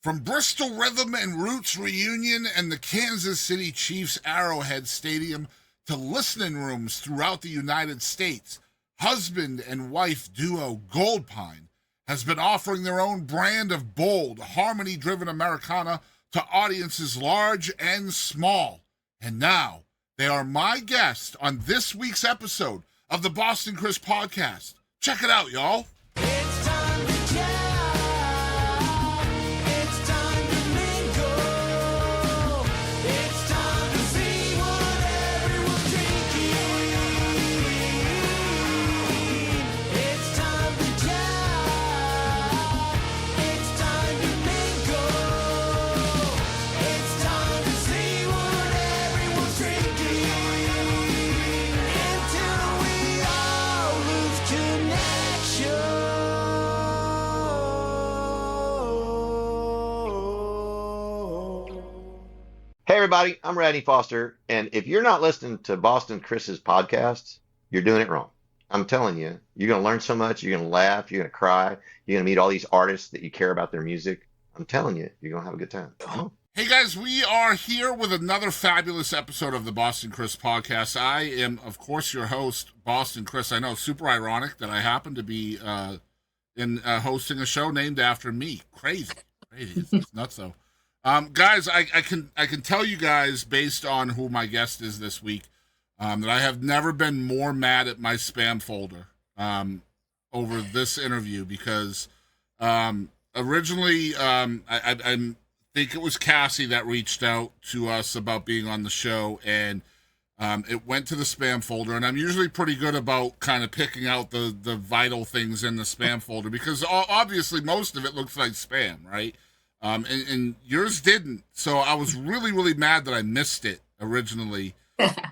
From Bristol Rhythm and Roots Reunion and the Kansas City Chiefs Arrowhead Stadium to listening rooms throughout the United States, husband and wife duo Goldpine has been offering their own brand of bold, harmony-driven Americana to audiences large and small. And now, they are my guest on this week's episode of the Boston Chris Podcast. Check it out, y'all. It's time to jam. It's time to mingle. It's time to see what everyone's drinking. It's time to jam. It's time to mingle. It's time to see what everyone's drinking. Until we all lose connection. Hey everybody, I'm Radney Foster, and if you're not listening to Boston Chris's podcasts, you're doing it wrong. I'm telling you, you're going to learn so much, you're going to laugh, you're going to cry, you're going to meet all these artists that you care about their music. I'm telling you, you're going to have a good time. Come on. Hey guys, we are here with another fabulous episode of the Boston Chris Podcast. I am, of course, your host, Boston Chris. I know, super ironic that I happen to be hosting a show named after me. Crazy. It's nuts though. Guys, I can tell you guys, based on who my guest is this week, that I have never been more mad at my spam folder over this interview because originally I think it was Kassie that reached out to us about being on the show, and it went to the spam folder, and I'm usually pretty good about kind of picking out the vital things in the spam folder because obviously most of it looks like spam, right? And yours didn't, so I was really, really mad that I missed it originally.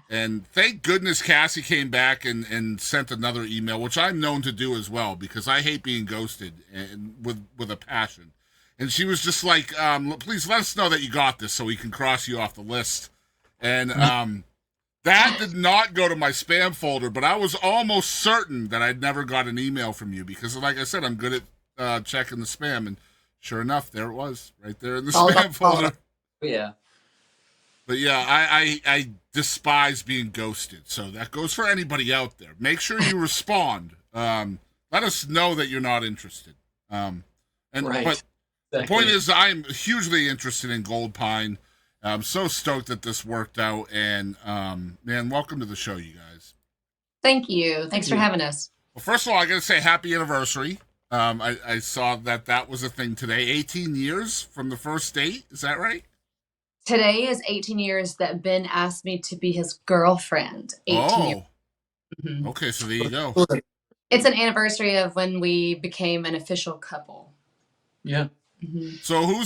And thank goodness Kassie came back and sent another email, which I'm known to do as well because I hate being ghosted and with a passion. And she was just like, please let us know that you got this so we can cross you off the list. And that did not go to my spam folder, but I was almost certain that I'd never got an email from you because, like I said, I'm good at checking the spam. And sure enough, there it was, right there in the spam folder. Yeah. But yeah, I despise being ghosted. So that goes for anybody out there. Make sure you respond. Let us know that you're not interested. Right. But the point is, I'm hugely interested in Goldpine. I'm so stoked that this worked out. And man, welcome to the show, you guys. Thank you. Thanks for having us. Well, first of all, I got to say happy anniversary. I saw that was a thing today. 18 years from the first date. Is that right? Today is 18 years that Ben asked me to be his girlfriend. 18 years. Mm-hmm. Okay, so there you go. It's an anniversary of when we became an official couple. Yeah. Mm-hmm. So who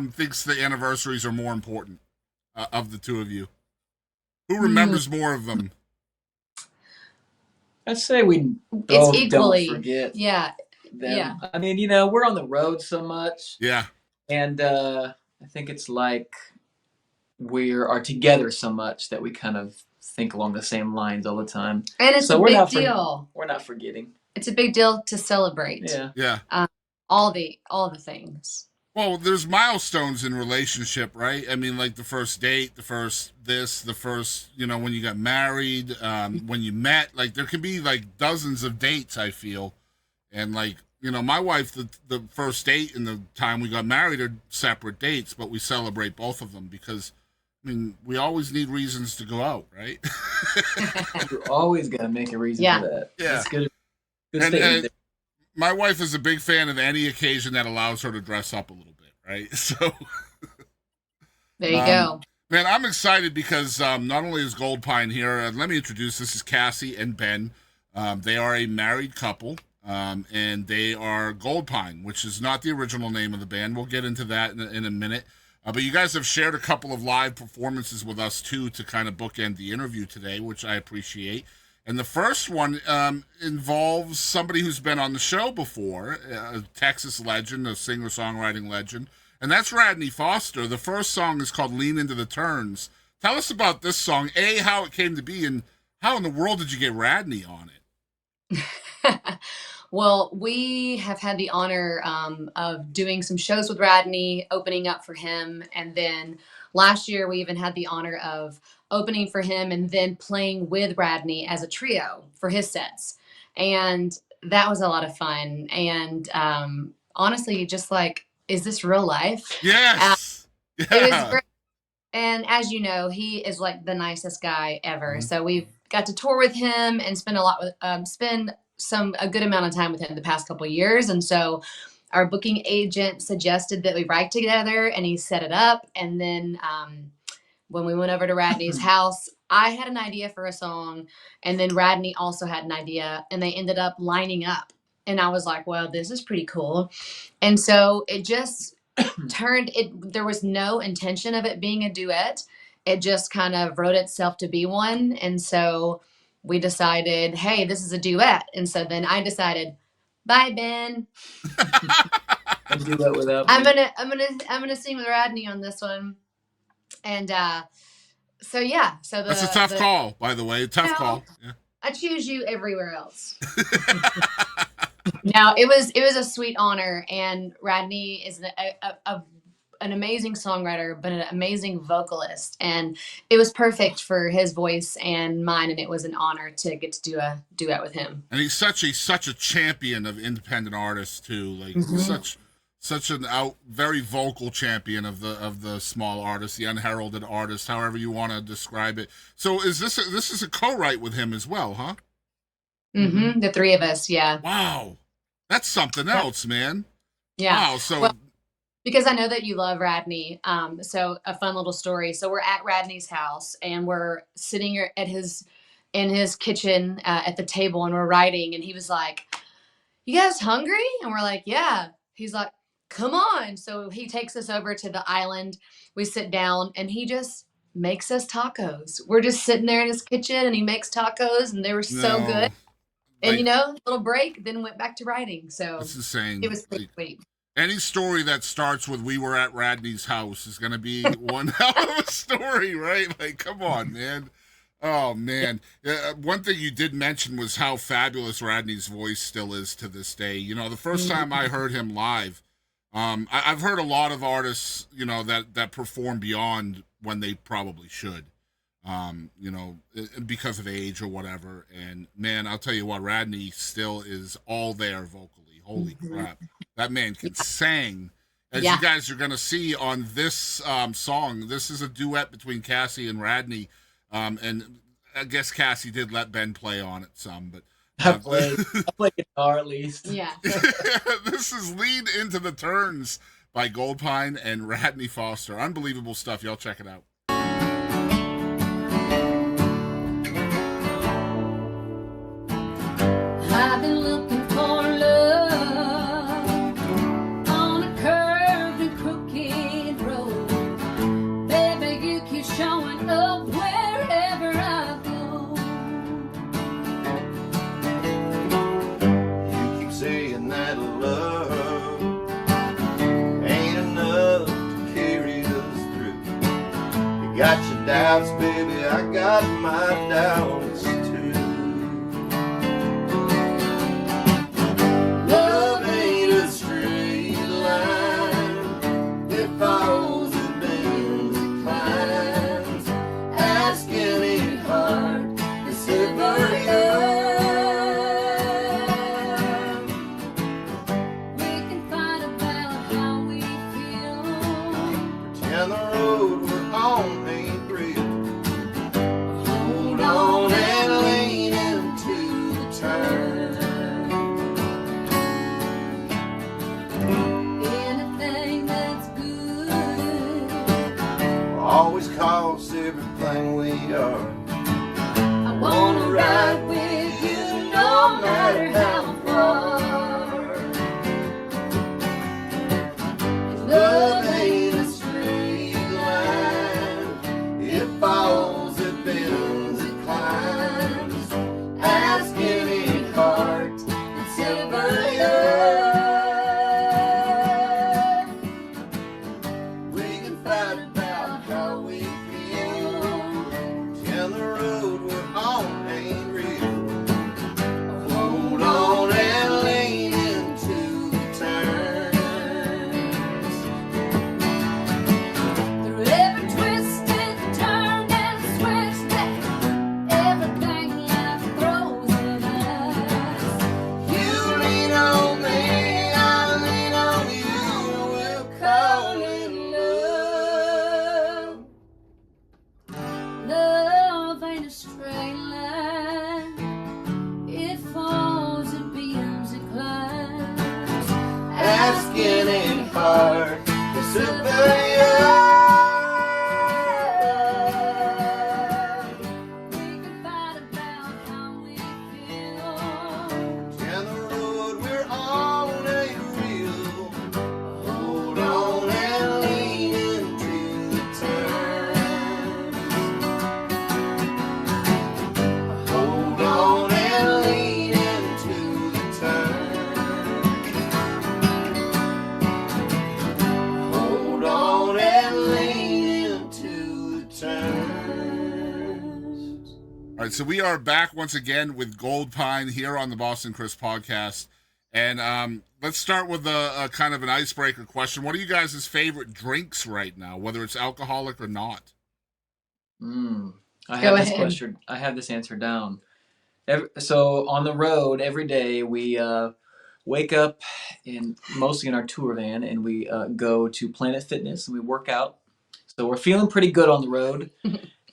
thinks the anniversaries are more important of the two of you? Who remembers more of them? I'd say we both It's equally. don't forget Yeah. them. Yeah. I mean, we're on the road so much. Yeah. And I think it's like we are together so much that we kind of think along the same lines all the time. And it's So a we're big not deal. We're not forgetting. It's a big deal to celebrate. Yeah. Yeah. All the things. Well, there's milestones in relationship, right? I mean, like the first date, the first when you got married, when you met, like there can be like dozens of dates, I feel. And like, my wife, the first date and the time we got married are separate dates, but we celebrate both of them because, I mean, we always need reasons to go out, right? You're always got to make a reason for that. Yeah. That's good. And my wife is a big fan of any occasion that allows her to dress up a little bit, right? So There you go. Man, I'm excited because not only is Goldpine here, let me introduce, this is Kassie and Ben. They are a married couple, and they are Goldpine, which is not the original name of the band. We'll get into that in a minute. But you guys have shared a couple of live performances with us, too, to kind of bookend the interview today, which I appreciate. And the first one involves somebody who's been on the show before, a Texas legend, a singer-songwriting legend, and that's Radney Foster. The first song is called Lean Into the Turns. Tell us about this song, A, how it came to be, and how in the world did you get Radney on it? Well, we have had the honor of doing some shows with Radney, opening up for him. And then last year, we even had the honor of opening for him and then playing with Radney as a trio for his sets. And that was a lot of fun. And honestly, just like, is this real life? Yes. It was Yeah. great. And as you know, he is like the nicest guy ever. Mhm. So we've got to tour with him and spend a good amount of time with him the past couple of years. And so our booking agent suggested that we write together, and he set it up. And then when we went over to Radney's house, I had an idea for a song, and then Radney also had an idea, and they ended up lining up. And I was like, well, this is pretty cool. And so it just there was no intention of it being a duet. It just kind of wrote itself to be one. And so we decided, hey, this is a duet. And so then I decided, bye, Ben. I do that without I'm me. gonna sing with Radney on this one. And so yeah, so That's a tough call, by the way. Tough call. Yeah. I choose you everywhere else. No, it was a sweet honor, and Radney is an amazing songwriter, but an amazing vocalist, and it was perfect for his voice and mine, and it was an honor to get to do a duet with him. And he's such a champion of independent artists too. Like such an very vocal champion of the small artists, the unheralded artists, however you want to describe it. So this is a co-write with him as well, huh? Mm-hmm. The three of us, yeah. Wow. That's something else, man. Yeah. Wow. So well, because I know that you love Radney. So a fun little story. So we're at Radney's house, and we're sitting in his kitchen at the table, and we're writing, and he was like, you guys hungry? And we're like, yeah. He's like, come on. So he takes us over to the island. We sit down, and he just makes us tacos. We're just sitting there in his kitchen, and he makes tacos, and they were so No. good. And, Like, little break, then went back to writing. So that's insane. it was pretty sweet. Any story that starts with "we were at Radney's house" is going to be one hell of a story, right? Like, come on, man. Oh, man. One thing you did mention was how fabulous Radney's voice still is to this day. You know, the first time I heard him live, I've heard a lot of artists, you know, that perform beyond when they probably should, you know, because of age or whatever. And, man, I'll tell you what, Radney still is all there vocally. Holy crap. That man can sing. As you guys are going to see on this song, this is a duet between Kassie and Radney. And I guess Kassie did let Ben play on it some, but I play guitar at least. Yeah. this is Lead Into the Turns by Goldpine and Radney Foster. Unbelievable stuff. Y'all check it out. I've been looking for love on a curved and crooked road. Baby, you keep showing up wherever I go. You keep saying that love ain't enough to carry us through. You got your doubts, baby, I got my doubts too. Love ain't a straight line. It falls and bends and climbs. Ask any heart to separate us. We can fight about how we feel. Pretend the road we're on ain't real. Hold on and lean into the turn. Anything that's good, Always costs everything we are. I wanna ride with you no matter how far. Love ain't a straight line. It falls, it bends, it climbs. Ask any heart that's ever young. We can fight about how we feel. Pretend the road we're on ain't real. Hold on and lean fire. Superior. We can fight about how we feel. Down the road we're on ain't real. Hold on and lean into the turns. Hold on and lean into the turns. Hold on and lean into the turns. All right, so we are back once again with Goldpine here on the Boston Chris podcast. And let's start with a kind of an icebreaker question. What are you guys' favorite drinks right now, whether it's alcoholic or not? I Go have this ahead. question. I have this answer down. So on the road every day, we wake up mostly in our tour van, and we go to Planet Fitness and we work out. So we're feeling pretty good on the road.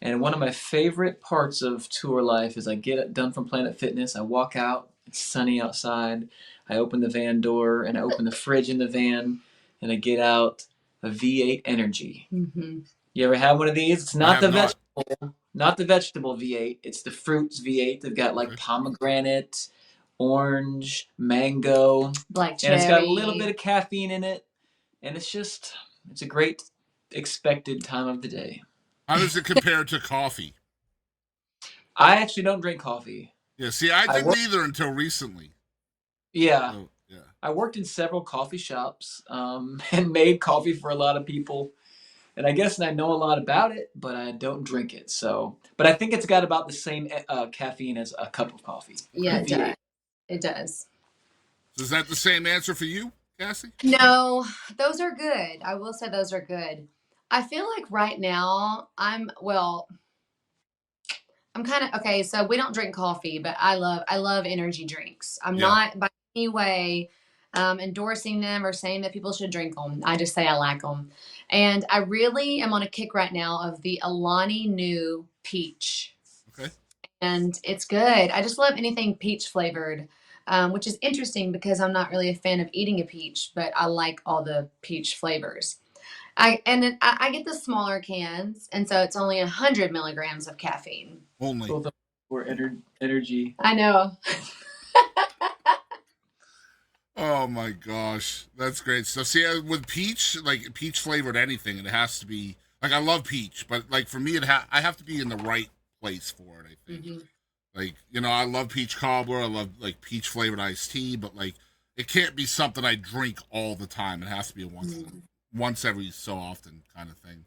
And one of my favorite parts of tour life is I get done from Planet Fitness, I walk out, it's sunny outside, I open the van door and I open the fridge in the van and I get out a V8 Energy. Mm-hmm. You ever have one of these? It's I not have the not. vegetable V8, it's the fruits V8. They've got like Okay. pomegranate, orange, mango, Black and cherry. it's got a little bit of caffeine in it, and it's a great expected time of the day. How does it compare to coffee? I actually don't drink coffee. Yeah, see, I I didn't work- either until recently. Yeah, So, yeah. I worked in several coffee shops and made coffee for a lot of people. And I guess I know a lot about it, but I don't drink it. So, but I think it's got about the same caffeine as a cup of coffee. Yeah, it V8. does. It does. So is that the same answer for you, Kassie? No, those are good. I will say those are good. I feel like right now I'm kind of okay. So we don't drink coffee, but I love energy drinks. I'm Yeah. not by any way endorsing them or saying that people should drink them. I just say I like them, and I really am on a kick right now of the Alani Nu Peach, Okay. and it's good. I just love anything peach flavored. Which is interesting because I'm not really a fan of eating a peach, but I like all the peach flavors. I get the smaller cans, and so it's only 100 milligrams of caffeine. Only. Both of them were energy. I know. Oh my gosh, that's great stuff. See, with peach, like peach flavored anything, it has to be like I love peach, but like for me, I have to be in the right place for it. I think. Mhm. Like, you know, I love peach cobbler. I love like peach flavored iced tea, but like it can't be something I drink all the time. It has to be a once every so often kind of thing.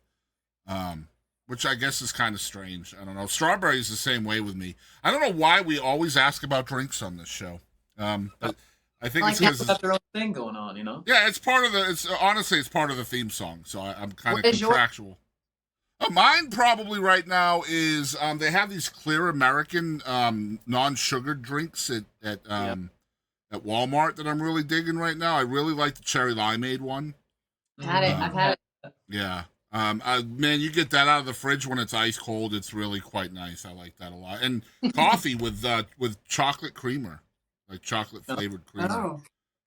Which I guess is kind of strange. I don't know. Strawberry is the same way with me. I don't know why we always ask about drinks on this show. But I think it's Like because They've got their own thing going on, you know? yeah, it's part of the. It's honestly, it's part of the theme song. So I'm kind What of is your- contractual. Mine probably right now is they have these clear American non-sugared drinks at Walmart that I'm really digging right now. I really like the cherry limeade one. Had it. I've had it. Yeah. Man, you get that out of the fridge when it's ice cold. It's really quite nice. I like that a lot. And coffee with chocolate creamer, like chocolate flavored creamer. Oh.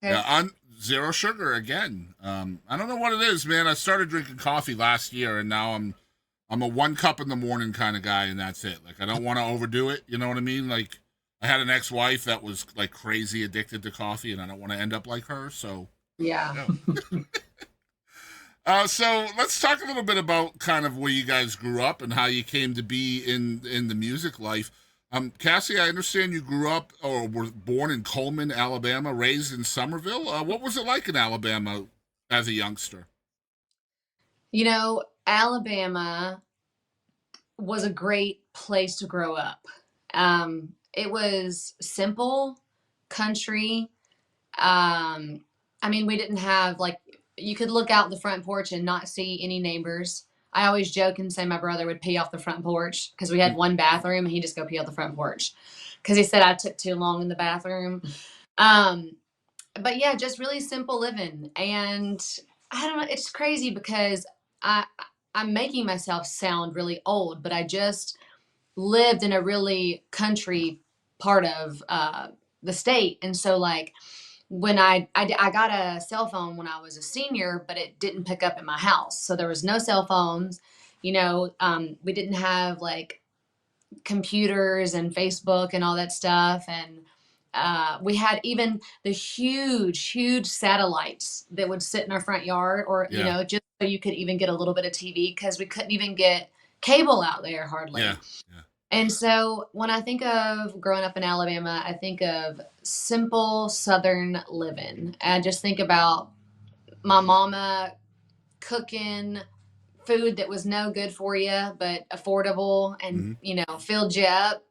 Okay. Yeah, on zero sugar again. I don't know what it is, man. I started drinking coffee last year, and now I'm a 1 cup in the morning kind of guy, and that's it. Like I don't want to overdo it. You know what I mean? Like I had an ex-wife that was like crazy addicted to coffee, and I don't want to end up like her. So Yeah. so let's talk a little bit about kind of where you guys grew up and how you came to be in the music life. Kassie, I understand you grew up or were born in Coleman, Alabama, raised in Somerville. What was it like in Alabama as a youngster? You know, Alabama was a great place to grow up. It was simple, country. I mean, we didn't have like, you could look out the front porch and not see any neighbors. I always joke and say my brother would pee off the front porch because we had one bathroom and he'd just go pee off the front porch because he said I took too long in the bathroom. But yeah, just really simple living. And I don't know, it's crazy because I'm making myself sound really old, but I just lived in a really country part of the state. And so like when I got a cell phone when I was a senior, but it didn't pick up at my house. So there was no cell phones. We didn't have like computers and Facebook and all that stuff. And we had even the huge satellites that would sit in our front yard, or just so you could even get a little bit of TV, because we couldn't even get cable out there hardly. Yeah. And so when I think of growing up in Alabama, I think of simple Southern living. I just think about my mama cooking food that was no good for you, but affordable and, filled you up.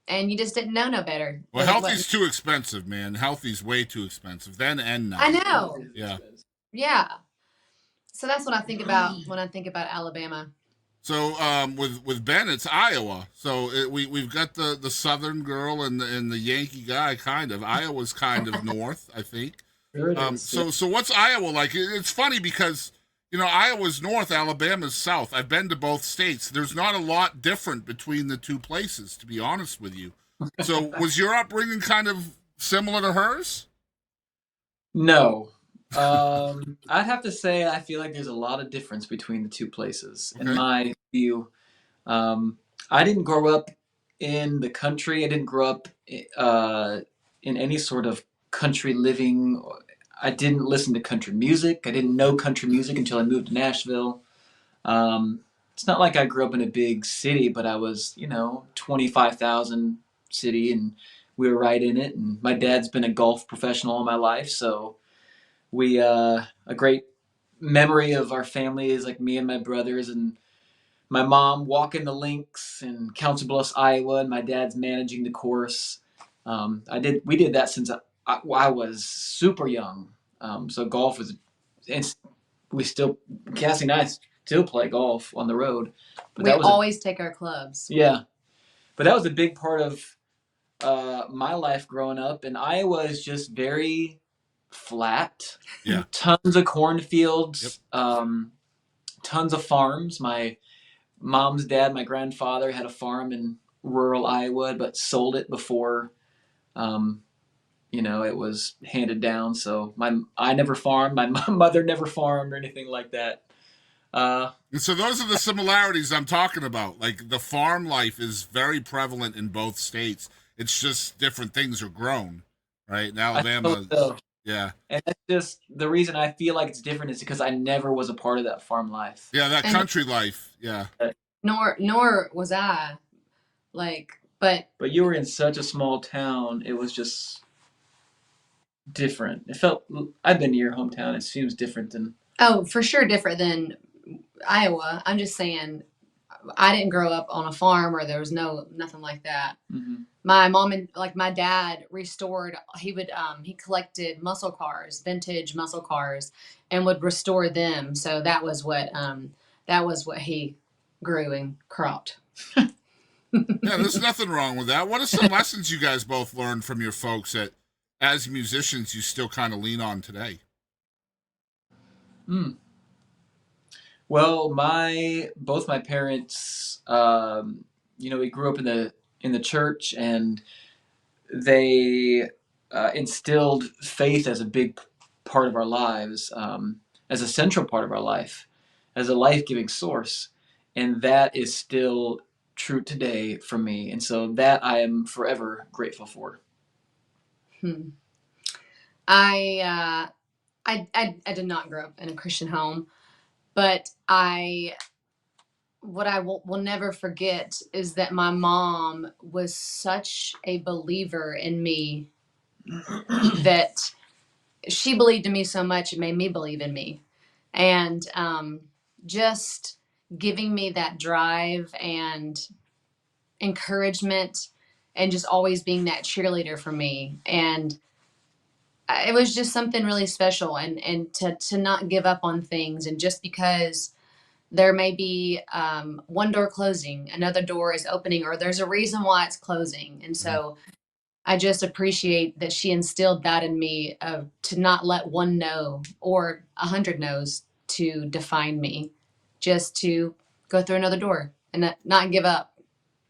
And you just didn't know no better. Well, healthy's too expensive, man. Healthy's way too expensive then and now. I know. Yeah. Yeah. So that's what I think about when I think about Alabama. So with Ben, it's Iowa. So we've got the Southern girl and the Yankee guy, kind of. Iowa's kind of north, I think. Sure it is. So what's Iowa like? It's funny because Iowa's north, Alabama's south. I've been to both states. There's not a lot different between the two places, to be honest with you. So was your upbringing kind of similar to hers? No. I'd have to say I feel like there's a lot of difference between the two places in my view. I didn't grow up in the country. I didn't grow up in any sort of country living. I didn't listen to country music. I didn't know country music until I moved to Nashville. It's not like I grew up in a big city, but I was, 25,000 city, and we were right in it. And my dad's been a golf professional all my life, so we a great memory of our family is like me and my brothers and my mom walking the links in Council Bluffs, Iowa, and my dad's managing the course. We did that since I was super young. So golf was, and Kassie and I still play golf on the road. But we always take our clubs. Yeah, but that was a big part of my life growing up. And Iowa is just very flat. Yeah. Tons of cornfields. Yep. Tons of farms. My mom's dad, my grandfather, had a farm in rural Iowa, but sold it before, it was handed down. So I never farmed. My mother never farmed or anything like that. And so those are the similarities I'm talking about. Like the farm life is very prevalent in both states. It's just different things are grown, right? In Alabama, yeah. And that's just the reason I feel like it's different is because I never was a part of that farm life. Yeah, that country life. Yeah. Nor was I, but you were in such a small town. It was just different. I've been to your hometown. It seems different than. Oh, for sure different than Iowa. I'm just saying, I didn't grow up on a farm or there was nothing like that. Mm-hmm. My mom and my dad restored. He collected muscle cars, vintage muscle cars, and would restore them. So that was what he grew and cropped. Yeah, there's nothing wrong with that. What are some lessons you guys both learned from your folks that, as musicians, you still kind of lean on today? Well, both my parents, we grew up in the church, and they instilled faith as a big part of our lives, as a central part of our life, as a life-giving source, and that is still true today for me, and so that I am forever grateful for. I did not grow up in a Christian home, but what I will never forget is that my mom was such a believer in me that she believed in me so much it made me believe in me, and just giving me that drive and encouragement and just always being that cheerleader for me. And it was just something really special, and to not give up on things. And just because there may be one door closing, another door is opening, or there's a reason why it's closing. And so I just appreciate that she instilled that in me, to not let one no or 100 no's to define me, just to go through another door and not give up.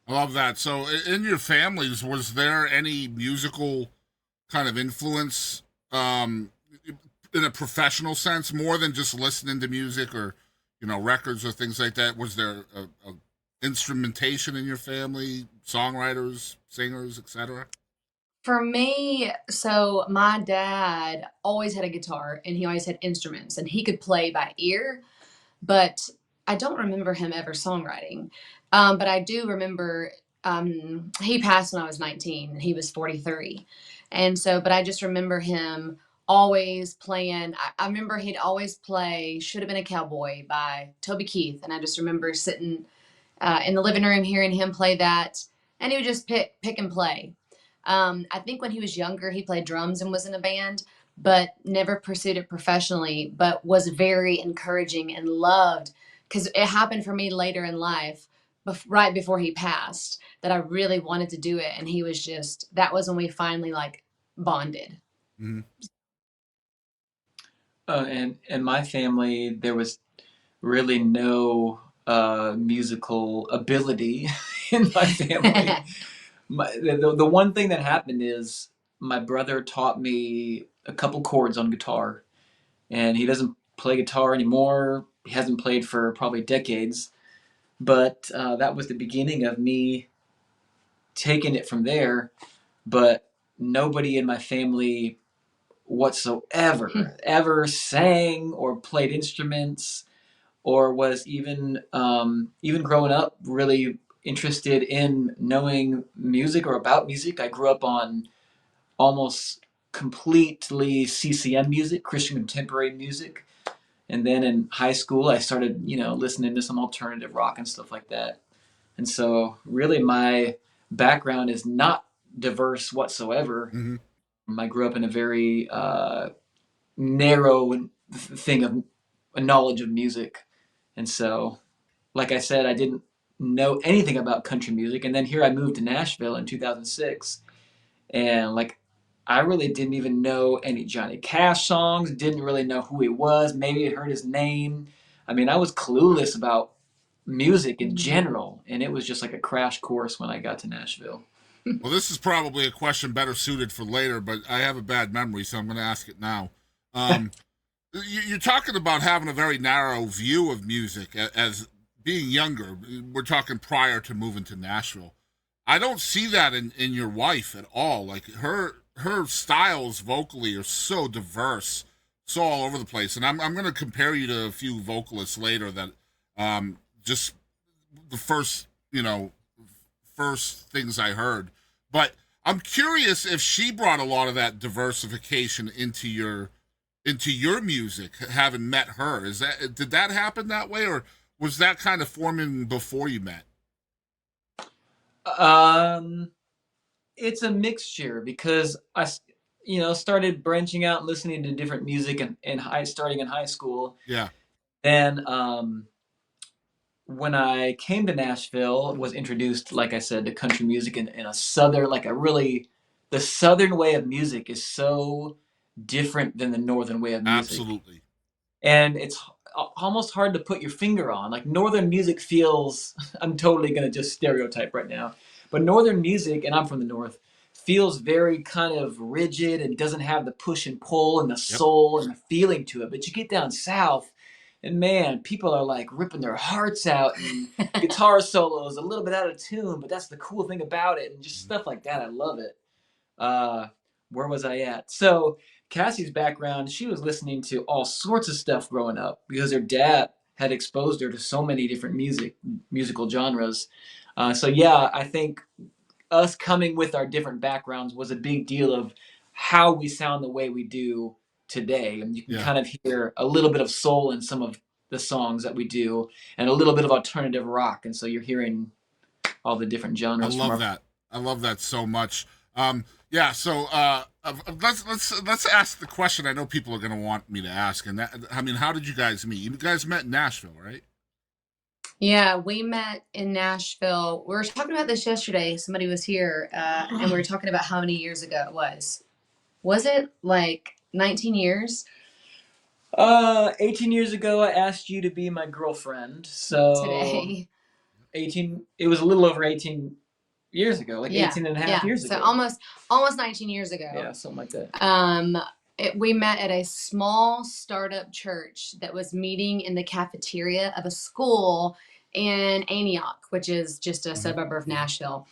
I love that. So in your families, was there any musical kind of influence um, in a professional sense, more than just listening to music or, records or things like that? Was there a instrumentation in your family, songwriters, singers, etc.? For me, so my dad always had a guitar and he always had instruments and he could play by ear, but I don't remember him ever songwriting. But I do remember he passed when I was 19 and he was 43. And so, but I just remember him always playing. I remember he'd always play Should Have Been a Cowboy by Toby Keith. And I just remember sitting in the living room hearing him play that. And he would just pick and play. I think when he was younger, he played drums and was in a band, but never pursued it professionally, but was very encouraging and loved because it happened for me later in life, right before he passed, that I really wanted to do it. And he was that was when we finally like bonded. Mm-hmm. And in my family, there was really no musical ability in my family. The one thing that happened is my brother taught me a couple chords on guitar, and he doesn't play guitar anymore. He hasn't played for probably decades, but that was the beginning of me taking it from there. But nobody in my family whatsoever ever sang or played instruments or was even growing up really interested in knowing music or about music. I grew up on almost completely CCM music, Christian contemporary music. And then in high school, I started, listening to some alternative rock and stuff like that. And so really my background is not diverse whatsoever. Mm-hmm. I grew up in a very narrow thing of a knowledge of music. And so, like I said, I didn't know anything about country music. And then here I moved to Nashville in 2006. And I really didn't even know any Johnny Cash songs, didn't really know who he was. Maybe I heard his name. I mean, I was clueless about music in general. And it was just like a crash course when I got to Nashville. Well, this is probably a question better suited for later, but I have a bad memory, so I'm going to ask it now. You're talking about having a very narrow view of music as being younger. We're talking prior to moving to Nashville. I don't see that in your wife at all. Like her styles vocally are so diverse, so all over the place. And I'm going to compare you to a few vocalists later that just the first things I heard. But I'm curious if she brought a lot of that diversification into your music, having met her. Did that happen that way, or was that kind of forming before you met? It's a mixture because I started branching out and listening to different music starting in high school. Yeah. And when I came to Nashville, was introduced, like I said, to country music in a southern, the southern way of music is so different than the northern way of music. Absolutely. And it's almost hard to put your finger on. Like northern music feels, I'm totally going to just stereotype right now, but northern music, and I'm from the north, feels very kind of rigid and doesn't have the push and pull and the soul and the feeling to it. But you get down south, and man, people are like ripping their hearts out, and guitar solos a little bit out of tune, but that's the cool thing about it, and just stuff like that. I love it. Where was I at? So Cassie's background, she was listening to all sorts of stuff growing up because her dad had exposed her to so many different musical genres. So yeah, I think us coming with our different backgrounds was a big deal of how we sound the way we do today. And you can kind of hear a little bit of soul in some of the songs that we do and a little bit of alternative rock. And so you're hearing all the different genres. I love that so much. So let's ask the question I know people are going to want me to ask. And that, I mean, how did you guys meet? You guys met in Nashville, right? Yeah, we met in Nashville. We were talking about this yesterday. Somebody was here, and we were talking about how many years ago it was. Was it like 19 years? 18 years ago, I asked you to be my girlfriend. So today, 18. It was a little over 18 years ago, 18 and a half years ago. So almost 19 years ago. Yeah, something like that. we met at a small startup church that was meeting in the cafeteria of a school in Antioch, which is just a suburb of Nashville.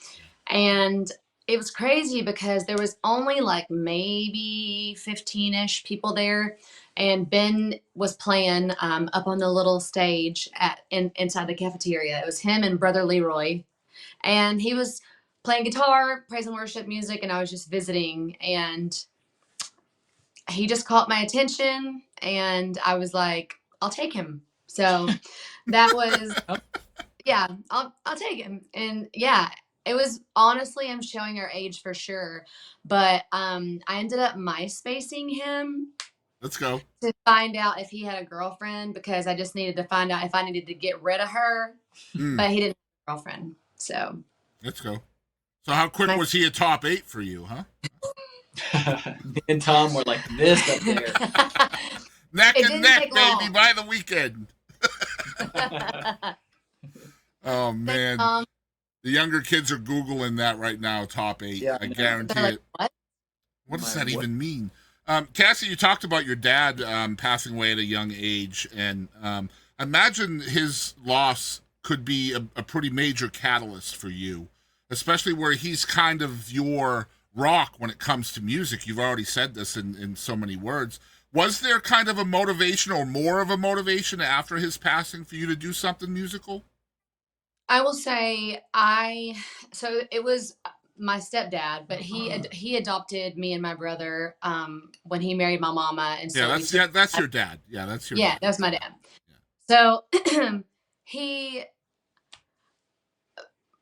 And it was crazy because there was only like maybe 15-ish people there. And Ben was playing up on the little stage inside the cafeteria. It was him and Brother Leroy. And he was playing guitar, praise and worship music, and I was just visiting. And he just caught my attention, and I was like, I'll take him. So that was, yeah, I'll take him. And yeah, it was honestly, I'm showing our age for sure, but I ended up MySpacing him. Let's go. To find out if he had a girlfriend, because I just needed to find out if I needed to get rid of her, but he didn't have a girlfriend. So let's go. So how quick was he a top 8 for you, huh? Me and Tom were like this up there. Neck and neck, baby, by the weekend. Oh, man. The younger kids are Googling that right now, top 8. Yeah, I guarantee it. What does that even mean? Kassie, you talked about your dad passing away at a young age, and I imagine his loss could be a pretty major catalyst for you, especially where he's kind of your rock when it comes to music. You've already said this in so many words. Was there kind of a motivation or more of a motivation after his passing for you to do something musical? I will say so it was my stepdad, but he adopted me and my brother when he married my mama. And so that's your dad. Yeah, that's your dad. That's my dad. Yeah. So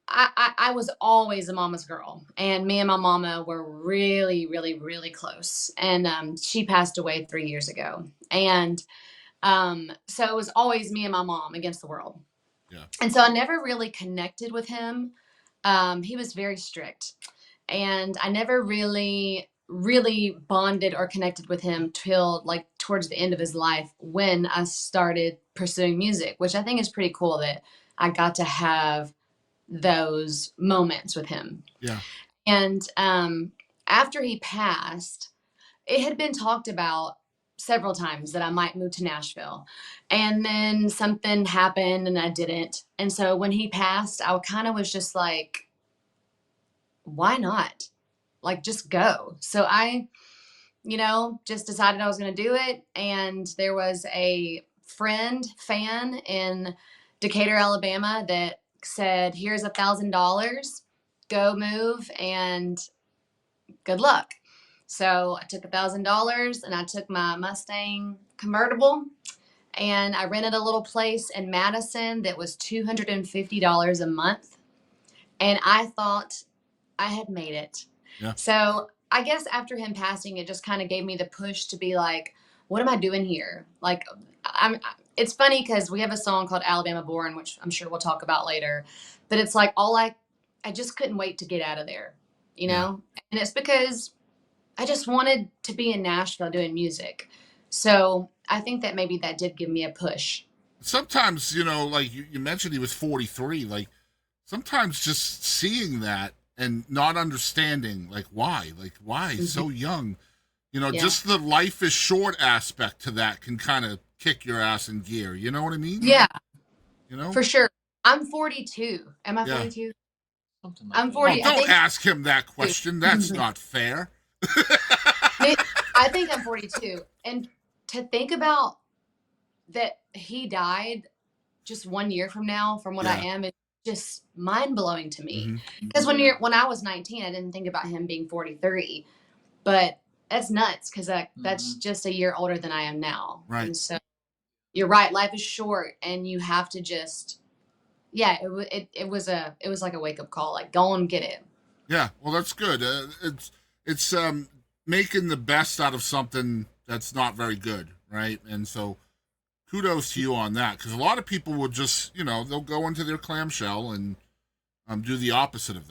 I was always a mama's girl, and me and my mama were really, really, really close. And she passed away 3 years ago. And so it was always me and my mom against the world. Yeah. And so I never really connected with him. He was very strict, and I never really bonded or connected with him till like towards the end of his life, when I started pursuing music, which I think is pretty cool that I got to have those moments with him. Yeah. And after he passed, it had been talked about several times that I might move to Nashville, and then something happened and I didn't. And so when he passed, I kind of was just like, why not? Like, just go. So I, just decided I was going to do it. And there was a fan in Decatur, Alabama that said, here's $1,000, go move and good luck. So I took $1,000 and I took my Mustang convertible, and I rented a little place in Madison that was $250 a month. And I thought I had made it. Yeah. So I guess after him passing, it just kind of gave me the push to be like, what am I doing here? Like, it's funny because we have a song called Alabama Born, which I'm sure we'll talk about later, but it's like I just couldn't wait to get out of there, And it's because I just wanted to be in Nashville doing music. So I think that maybe that did give me a push. Sometimes, like you mentioned he was 43, like sometimes just seeing that and not understanding why so young, just the life is short aspect to that can kind of kick your ass in gear. You know what I mean? Yeah. For sure. I'm 42. Am I 42? Something like I'm 40. Oh, don't ask him that question. That's not fair. I think I'm 42. And to think about that he died just 1 year from now from what I am, it's just mind-blowing to me. Because when I was 19, I didn't think about him being 43. But that's nuts, because that's just a year older than I am now. Right. And so you're right, life is short, and you have to just it was like a wake-up call, like go and get it. Yeah, well, that's good. It's making the best out of something that's not very good, right? And so kudos to you on that, because a lot of people will just, they'll go into their clamshell and do the opposite of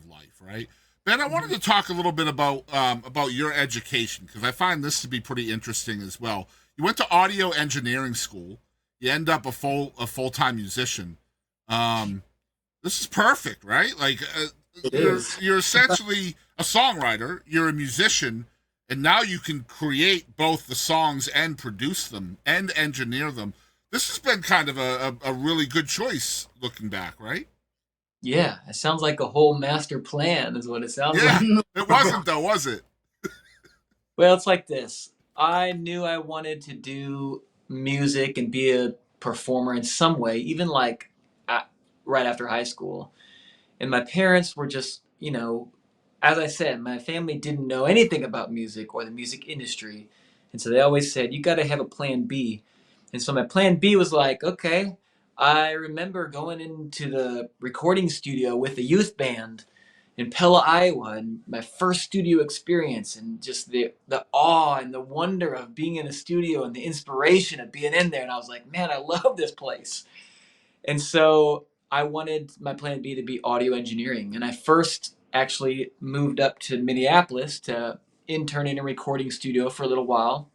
life, right? Ben, I wanted to talk a little bit about your education, because I find this to be pretty interesting as well. You went to audio engineering school. You end up a full-time musician. This is perfect, right? Like you're essentially a songwriter. You're a musician, and now you can create both the songs and produce them and engineer them. This has been kind of a really good choice looking back, right? Yeah, it sounds like a whole master plan is what it sounds Yeah, like. it wasn't though, was it? Well, it's like this. I knew I wanted to do music and be a performer in some way, even like right after high school. And my parents were just, as I said, my family didn't know anything about music or the music industry. And so they always said, you got to have a plan B. And so my plan B was like, okay, I remember going into the recording studio with a youth band in Pella, Iowa, and my first studio experience, and just the awe and the wonder of being in a studio and the inspiration of being in there. And I was like, man, I love this place. And so I wanted my plan B to be audio engineering. And I first actually moved up to Minneapolis to intern in a recording studio for a little while.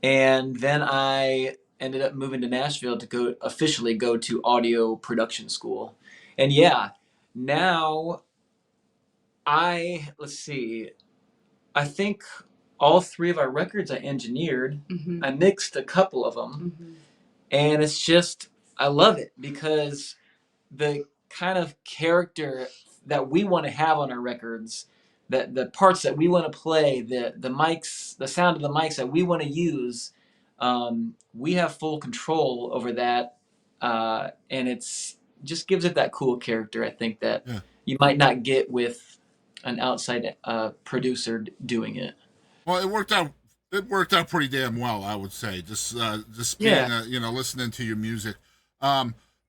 And then I ended up moving to Nashville to officially go to audio production school. And yeah, now let's see, I think all three of our records I engineered. Mm-hmm. I mixed a couple of them. Mm-hmm. And it's just, I love it because the kind of character that we want to have on our records, that the parts that we want to play, the mics, the sound of the mics that we want to use, we have full control over that, and it's just gives it that cool character. I think that you might not get with an outside producer doing it. Well, it worked out. It worked out pretty damn well, I would say. Just being, listening to your music.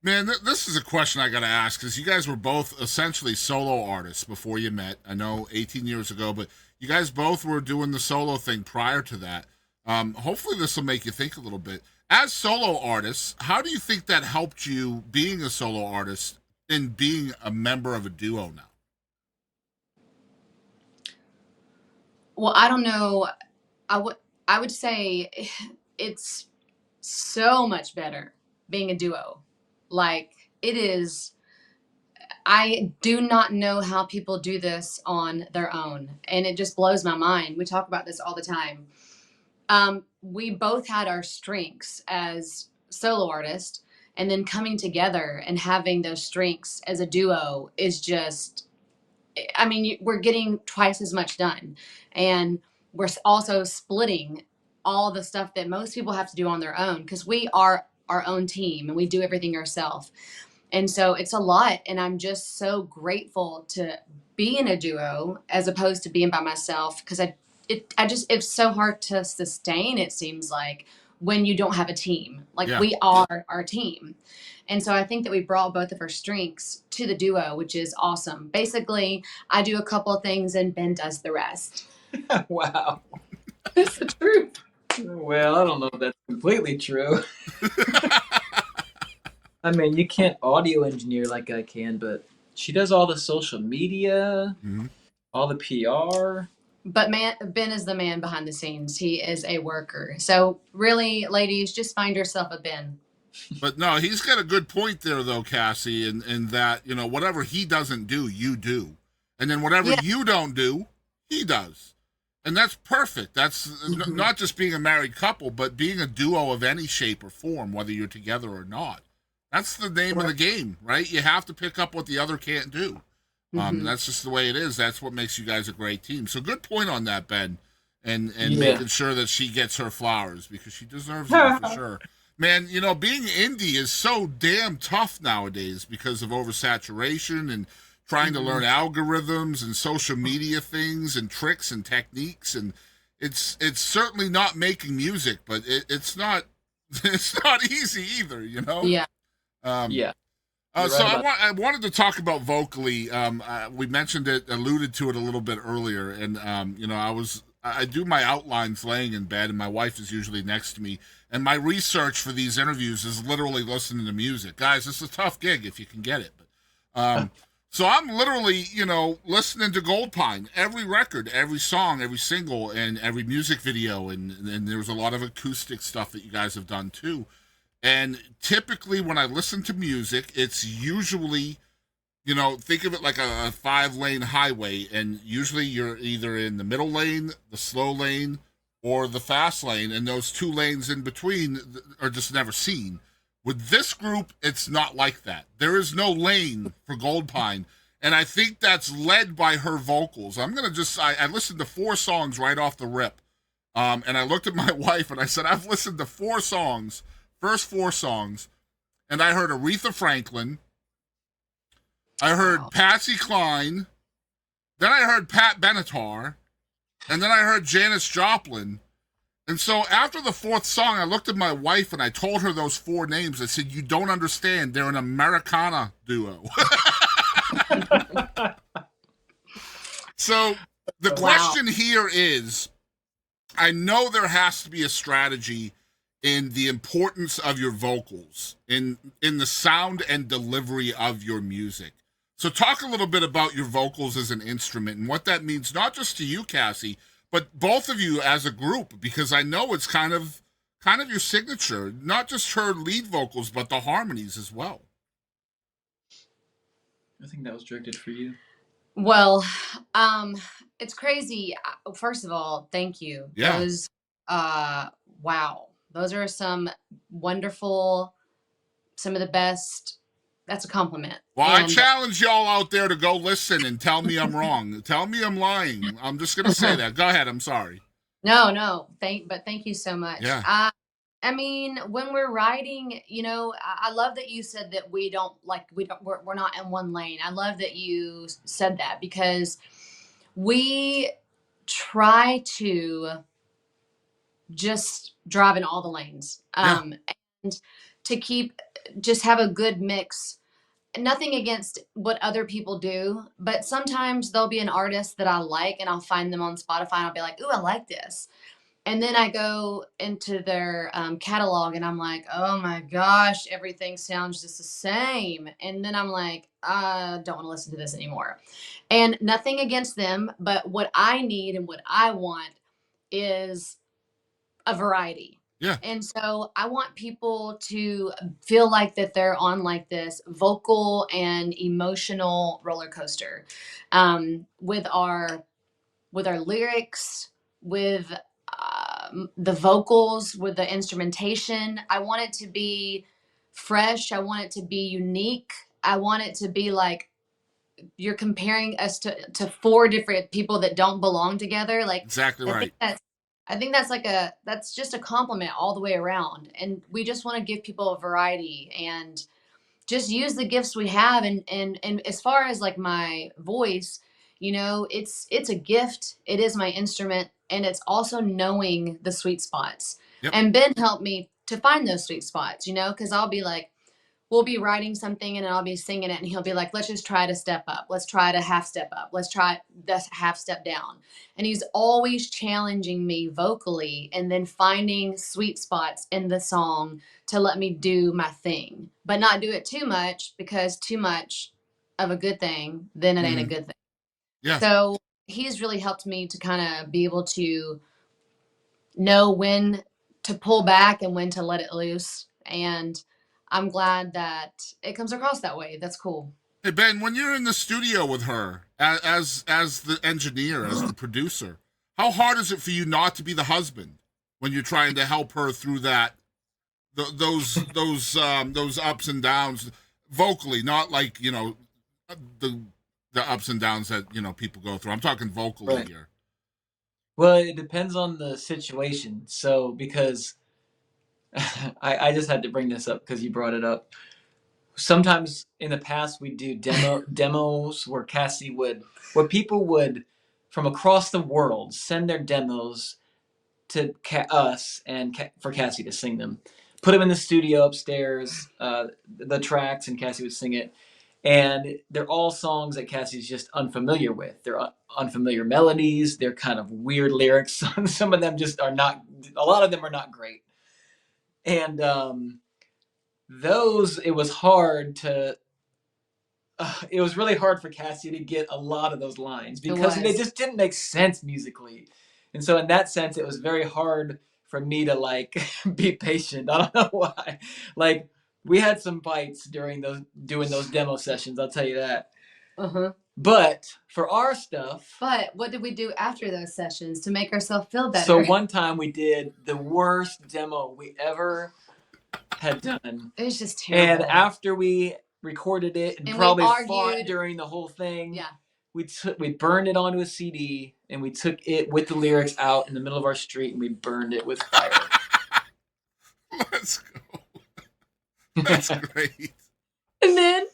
Man, this is a question I got to ask because you guys were both essentially solo artists before you met. I know 18 years ago, but you guys both were doing the solo thing prior to that. Hopefully this will make you think a little bit. As solo artists, how do you think that helped you being a solo artist and being a member of a duo now? Well, I don't know. I would say it's so much better being a duo. Like, it is. I do not know how people do this on their own, and it just blows my mind. We talk about this all the time. We both had our strengths as solo artists, and then coming together and having those strengths as a duo is just, I mean, we're getting twice as much done, and we're also splitting all the stuff that most people have to do on their own because we are our own team and we do everything ourselves. And so it's a lot, and I'm just so grateful to be in a duo as opposed to being by myself because it's so hard to sustain, it seems like, when you don't have a team. Like, we are our team. And so I think that we brought both of our strengths to the duo, which is awesome. Basically, I do a couple of things and Ben does the rest. Wow. It's the truth. Well, I don't know if that's completely true. I mean, you can't audio engineer like I can, but she does all the social media, all the PR. But Ben is the man behind the scenes. He is a worker. So really, ladies, just find yourself a Ben. But no, he's got a good point there, though, Kassie, in that, whatever he doesn't do, you do. And then whatever you don't do, he does. And that's perfect. That's not just being a married couple, but being a duo of any shape or form, whether you're together or not. That's the name of the game, right? You have to pick up what the other can't do. That's just the way it is. That's what makes you guys a great team. So good point on that, Ben. And making sure that she gets her flowers because she deserves them for sure. Man, being indie is so damn tough nowadays because of oversaturation and trying to learn algorithms and social media things and tricks and techniques. And it's certainly not making music, but it's not easy either, Yeah. So I wanted to talk about vocally. We mentioned it, alluded to it a little bit earlier, and I do my outlines laying in bed, and my wife is usually next to me. And my research for these interviews is literally listening to music. Guys, it's a tough gig if you can get it. But so I'm literally, listening to Goldpine, every record, every song, every single, and every music video, and there's a lot of acoustic stuff that you guys have done too. And typically when I listen to music, it's usually, you know, think of it like a 5-lane highway, and usually you're either in the middle lane, the slow lane, or the fast lane, and those 2 lanes in between are just never seen. With this group, it's not like that. There is no lane for Goldpine, and I think that's led by her vocals. I'm going to just, I listened to 4 songs right off the rip, and I looked at my wife, and I said, I've listened to 4 songs, first 4 songs, and I heard Aretha Franklin, I heard Patsy Cline, then I heard Pat Benatar, and then I heard Janis Joplin. And so after the 4th song, I looked at my wife and I told her those 4 names. I said, you don't understand. They're an Americana duo. So the question here is, I know there has to be a strategy in the importance of your vocals, in the sound and delivery of your music. So talk a little bit about your vocals as an instrument and what that means, not just to you, Kassie, but both of you as a group, because I know it's kind of your signature, not just her lead vocals, but the harmonies as well. I think that was directed for you. Well, it's crazy. First of all, thank you. Yeah. Those, wow. Those are some wonderful, some of the best. That's a compliment. Well, I challenge y'all out there to go listen and tell me I'm wrong. Tell me I'm lying. I'm just going to say that. Go ahead. I'm sorry. No. Thank you so much. Yeah. I mean, when we're writing, you know, I love that you said that we're not in one lane. I love that you said that, because we try to just drive in all the lanes, and to just have a good mix. Nothing against what other people do, but sometimes there'll be an artist that I like and I'll find them on Spotify and I'll be like, ooh, I like this. And then I go into their catalog and I'm like, oh my gosh, everything sounds just the same. And then I'm like, I don't want to listen to this anymore. And nothing against them, but what I need and what I want is a variety. Yeah. And so I want people to feel like that they're on like this vocal and emotional roller coaster, with our lyrics, with the vocals, with the instrumentation. I want it to be fresh. I want it to be unique. I want it to be like you're comparing us to 4 different people that don't belong together. Like, exactly right. I think that's just a compliment all the way around. And we just want to give people a variety and just use the gifts we have. And as far as like my voice, you know, it's a gift. It is my instrument. And it's also knowing the sweet spots. Yep. And Ben helped me to find those sweet spots, you know, because I'll be like, we'll be writing something and I'll be singing it and he'll be like, let's just try to step up. Let's try to half step up. Let's try this half step down. And he's always challenging me vocally and then finding sweet spots in the song to let me do my thing, but not do it too much, because too much of a good thing, then it ain't a good thing. Yeah. So he's really helped me to kind of be able to know when to pull back and when to let it loose. And I'm glad that it comes across that way. That's cool. Hey, Ben, when you're in the studio with her as the engineer, as the producer, how hard is it for you not to be the husband when you're trying to help her through that, those ups and downs vocally, not like, you know, the ups and downs that, you know, people go through. I'm talking vocally here. Well, it depends on the situation. So, because I just had to bring this up because you brought it up. Sometimes in the past we do demos where people would from across the world send their demos to us and for Kassie to sing them. Put them in the studio upstairs, the tracks, and Kassie would sing it. And they're all songs that Cassie's just unfamiliar with. They're unfamiliar melodies. They're kind of weird lyrics. Some of them just are not. A lot of them are not great. And it was hard to. It was really hard for Kassie to get a lot of those lines because they just didn't make sense musically. And so in that sense, it was very hard for me to like be patient. I don't know why. Like we had some fights during doing those demo sessions. I'll tell you that. Uh-huh. But for our stuff, But what did we do after those sessions to make ourselves feel better? so one time we did the worst demo we ever had done. It was just terrible. And after we recorded it and probably fought during the whole thing, yeah, we burned it onto a CD and we took it with the lyrics out in the middle of our street and we burned it with fire. Let's go. That's great. and then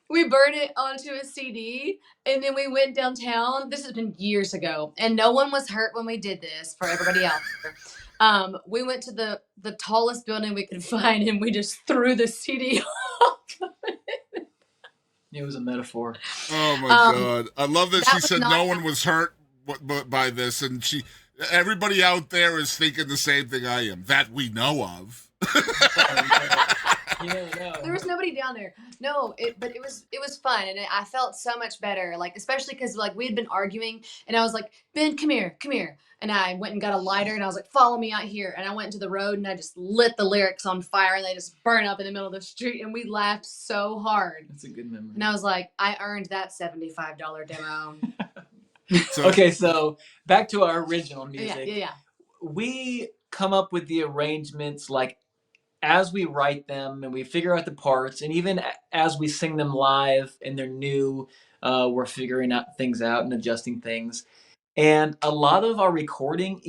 we burned it onto a CD, and then we went downtown. This has been years ago, and no one was hurt when we did this. For everybody out there, we went to the tallest building we could find, and we just threw the CD off. It was a metaphor. Oh my God! I love that she said no one was hurt by this, and everybody out there is thinking the same thing I am that we know of. There was nobody down there. No, but it was fun, and I felt so much better. Like, especially because like we had been arguing, and I was like, Ben, come here, and I went and got a lighter, and I was like, follow me out here, and I went into the road, and I just lit the lyrics on fire, and they just burn up in the middle of the street, and we laughed so hard. That's a good memory. And I was like, I earned that $75 demo. Okay, so back to our original music. Yeah. We come up with the arrangements like as we write them and we figure out the parts, and even as we sing them live and they're new, we're figuring things out and adjusting things. And a lot of our recording,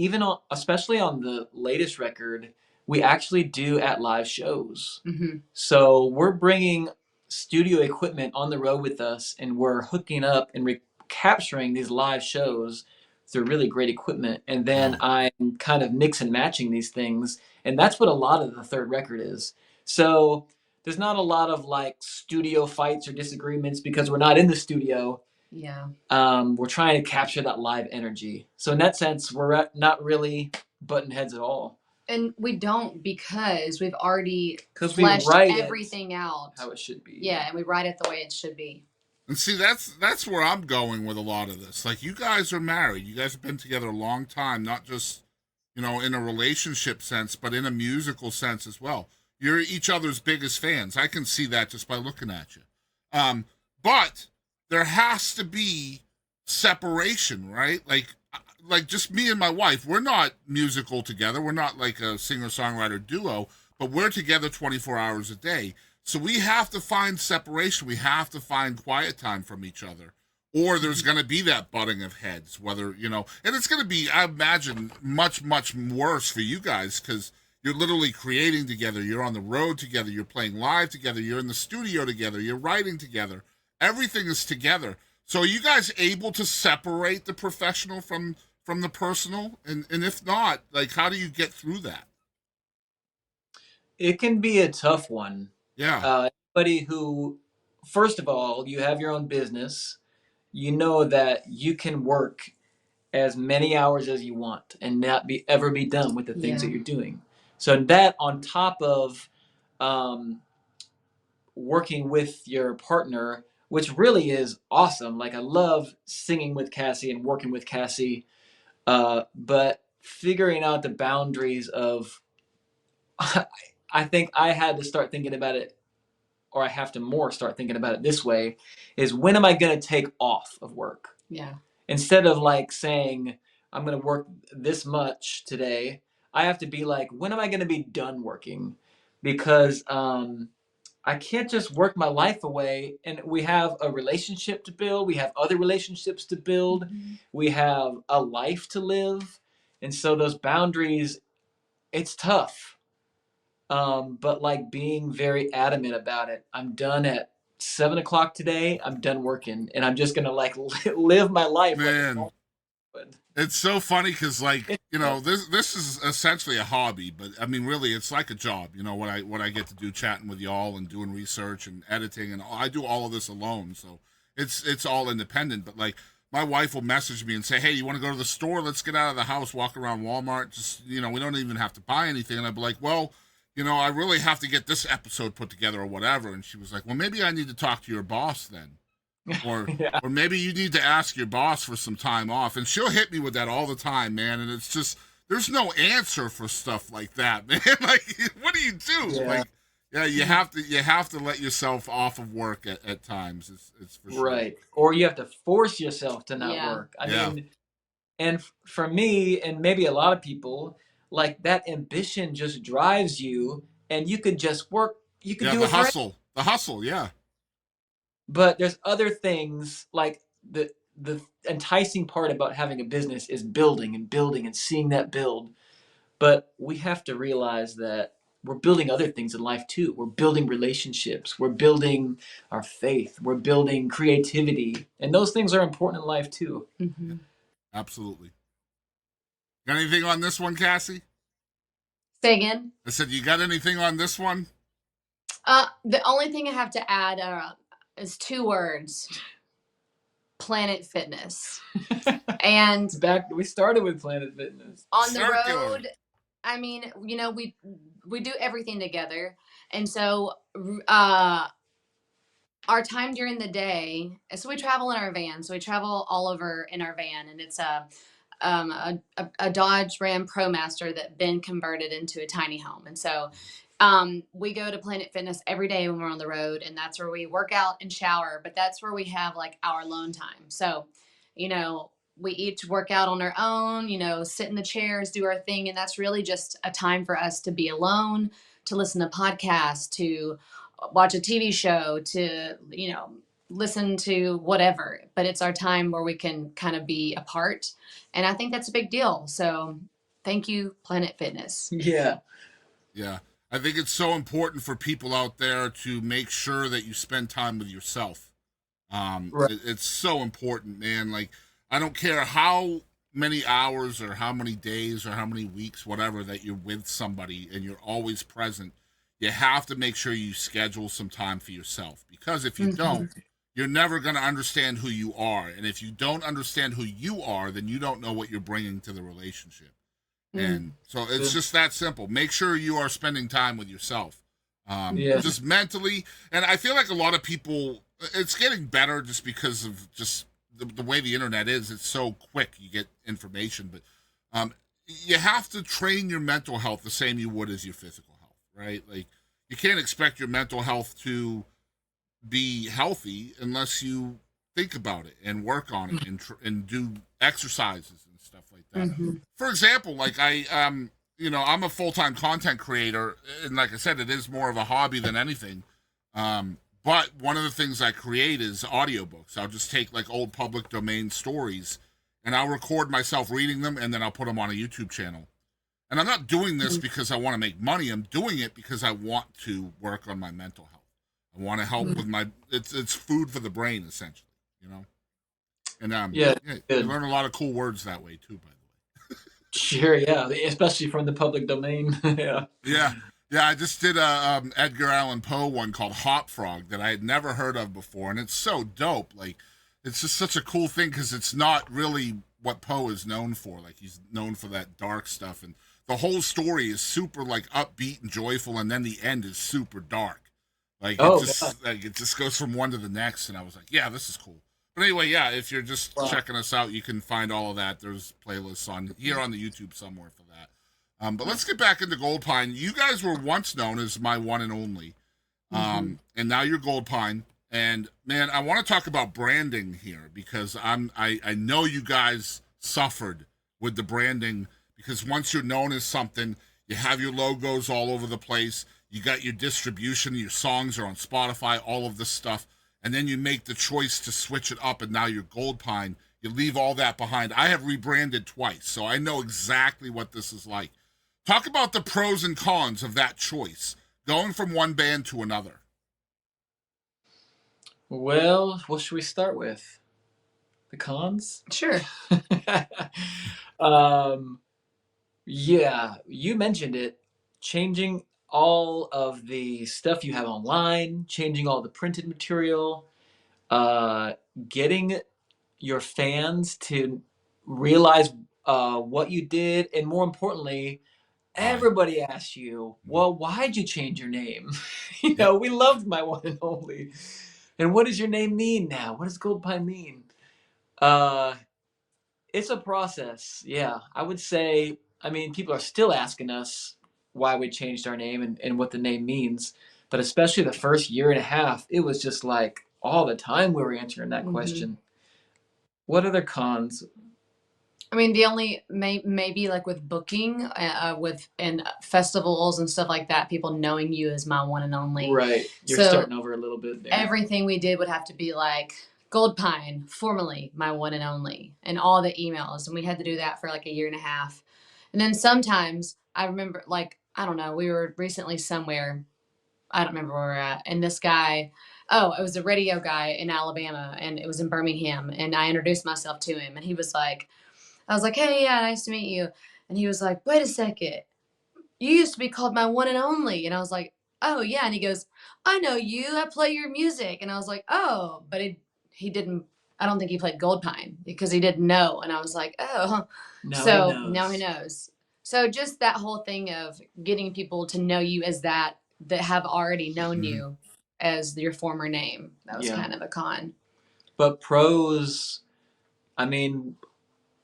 especially on the latest record, we actually do at live shows. Mm-hmm. So we're bringing studio equipment on the road with us, and we're hooking up and capturing these live shows through really great equipment. And then I'm kind of mix and matching these things. And that's what a lot of the third record is. So there's not a lot of like studio fights or disagreements because we're not in the studio. Yeah. We're trying to capture that live energy. So in that sense, we're not really button heads at all. And we don't because we've already fleshed everything out. How it should be. Yeah, and we write it the way it should be. And see, that's where I'm going with a lot of this. Like, you guys are married. You guys have been together a long time, not just, in a relationship sense, but in a musical sense as well. You're each other's biggest fans. I can see that just by looking at you. But there has to be separation, right? Like just me and my wife, we're not musical together. We're not like a singer-songwriter duo, but we're together 24 hours a day. So we have to find separation. We have to find quiet time from each other. Or there's going to be that butting of heads, whether, and it's going to be, I imagine, much, much worse for you guys because you're literally creating together. You're on the road together. You're playing live together. You're in the studio together. You're writing together. Everything is together. So are you guys able to separate the professional from the personal? And if not, like, how do you get through that? It can be a tough one. Yeah. Anybody who, first of all, you have your own business, you know that you can work as many hours as you want and not ever be done with the things that you're doing. So that on top of working with your partner, which really is awesome. Like, I love singing with Kassie and working with Kassie, but figuring out the boundaries of I think I had to start thinking about it, or I have to start thinking about it this way, is when am I going to take off of work? Yeah. Instead of like saying, I'm going to work this much today, I have to be like, when am I going to be done working? Because I can't just work my life away. And we have a relationship to build. We have other relationships to build. Mm-hmm. We have a life to live. And so those boundaries, it's tough. But like being very adamant about it. I'm done at 7:00 today. I'm done working, and I'm just gonna like live my life. Man, it's so funny because this is essentially a hobby, but I mean really it's like a job. What I get to do, chatting with y'all and doing research and editing, and I do all of this alone, so it's all independent. But like my wife will message me and say, hey, you want to go to the store? Let's get out of the house, walk around Walmart. Just we don't even have to buy anything. And I'd be like, well, I really have to get this episode put together or whatever. And she was like, well, maybe I need to talk to your boss then. Or or maybe you need to ask your boss for some time off. And she'll hit me with that all the time, man. And it's just, there's no answer for stuff like that, man. Like, what do you do? Yeah. Like, Yeah, you have to let yourself off of work at times. It's for sure. Right. Or you have to force yourself to not Yeah. work. I Yeah. mean, and for me, and maybe a lot of people, like that ambition just drives you, and you could just work. You could Yeah, do the it forever. hustle. Yeah, But there's other things like the enticing part about having a business is building and building and seeing that build. But we have to realize that we're building other things in life too. We're building relationships. We're building our faith. We're building creativity. And those things are important in life too. Mm-hmm. absolutely. Got anything on this one, Cassie? Say again. I said, you got anything on this one? The only thing I have to add is 2 words: Planet Fitness. And We started with Planet Fitness. on the Circular. road, I mean, we do everything together, and so our time during the day. So we travel in our van. So we travel all over in our van, and it's a Dodge Ram ProMaster that been converted into a tiny home. And so we go to Planet Fitness every day when we're on the road, and that's where we work out and shower, but that's where we have like our alone time. So, we each work out on our own, sit in the chairs, do our thing. And that's really just a time for us to be alone, to listen to podcasts, to watch a TV show, to, listen to whatever. But it's our time where we can kind of be apart. And I think that's a big deal. So thank you, Planet Fitness. Yeah. Yeah. I think it's so important for people out there to make sure that you spend time with yourself. Right. It's so important, man. Like, I don't care how many hours or how many days or how many weeks, whatever, that you're with somebody and you're always present. You have to make sure you schedule some time for yourself, because if you don't, you're never going to understand who you are. And if you don't understand who you are, then you don't know what you're bringing to the relationship. And so it's just that simple. Make sure you are spending time with yourself, just mentally. And I feel like a lot of people, it's getting better just because of just the way the internet is. It's so quick. You get information, but you have to train your mental health the same you would as your physical health, right? Like, you can't expect your mental health to be healthy unless you think about it and work on it and do exercises and stuff like that. For example, like I'm a full-time content creator, and like I said, it is more of a hobby than anything. But one of the things I create is audiobooks. I'll just take like old public domain stories and I'll record myself reading them, and then I'll put them on a YouTube channel. And I'm not doing this because I want to make money. I'm doing it because I want to work on my mental health. I want to help with it's food for the brain, essentially, And you learn a lot of cool words that way too, by the way. Sure, yeah, especially from the public domain. Yeah. I just did a Edgar Allan Poe one called Hop Frog that I had never heard of before, and it's so dope. Like, it's just such a cool thing because it's not really what Poe is known for. Like, he's known for that dark stuff, and the whole story is super like upbeat and joyful, and then the end is super dark. Like, it just goes from one to the next, and I was like, yeah, this is cool. But anyway, yeah, if you're just checking us out, you can find all of that. There's playlists on the YouTube somewhere for that. But let's get back into Goldpine. You guys were once known as My One and Only, and now you're Goldpine. And man, I want to talk about branding here, because I know you guys suffered with the branding, because once you're known as something, you have your logos all over the place. You got your distribution, your songs are on Spotify, all of this stuff. And then you make the choice to switch it up, and now you're Goldpine. You leave all that behind. I have rebranded twice, so I know exactly what this is like. Talk about the pros and cons of that choice, going from one band to another. Well, what should we start with? The cons? Sure. Yeah, you mentioned it. Changing all of the stuff you have online, changing all the printed material, getting your fans to realize what you did, and more importantly, everybody asks you, well, why'd you change your name? We loved My One and Only. And what does your name mean now? What does Goldpine mean? It's a process. Yeah, I would say, people are still asking us why we changed our name and what the name means. But especially the first year and a half, it was just like all the time we were answering that Mhm. question. What other cons? I mean, the only maybe like with booking, with and festivals and stuff like that, people knowing you as my one and only. Right. You're So starting over a little bit there. everything we did would have to be like Goldpine, formerly my one and only, and all the emails, and we had to do that for like a year and a half. And then sometimes I remember, like, I don't know, we were recently somewhere. I don't remember where we're at, and this guy. Oh, it was a radio guy in Alabama, and it was in Birmingham, and I introduced myself to him, and he was like, I was like, hey, yeah, nice to meet you. And he was like, wait a second. You used to be called my one and only. And I was like, oh, yeah. And he goes, I know you. I play your music. And I was like, oh, but he didn't, I don't think he played Goldpine because he didn't know. And I was like, oh. Now he knows. So just that whole thing of getting people to know you as that have already known you as your former name. That was kind of a con. But pros, I mean,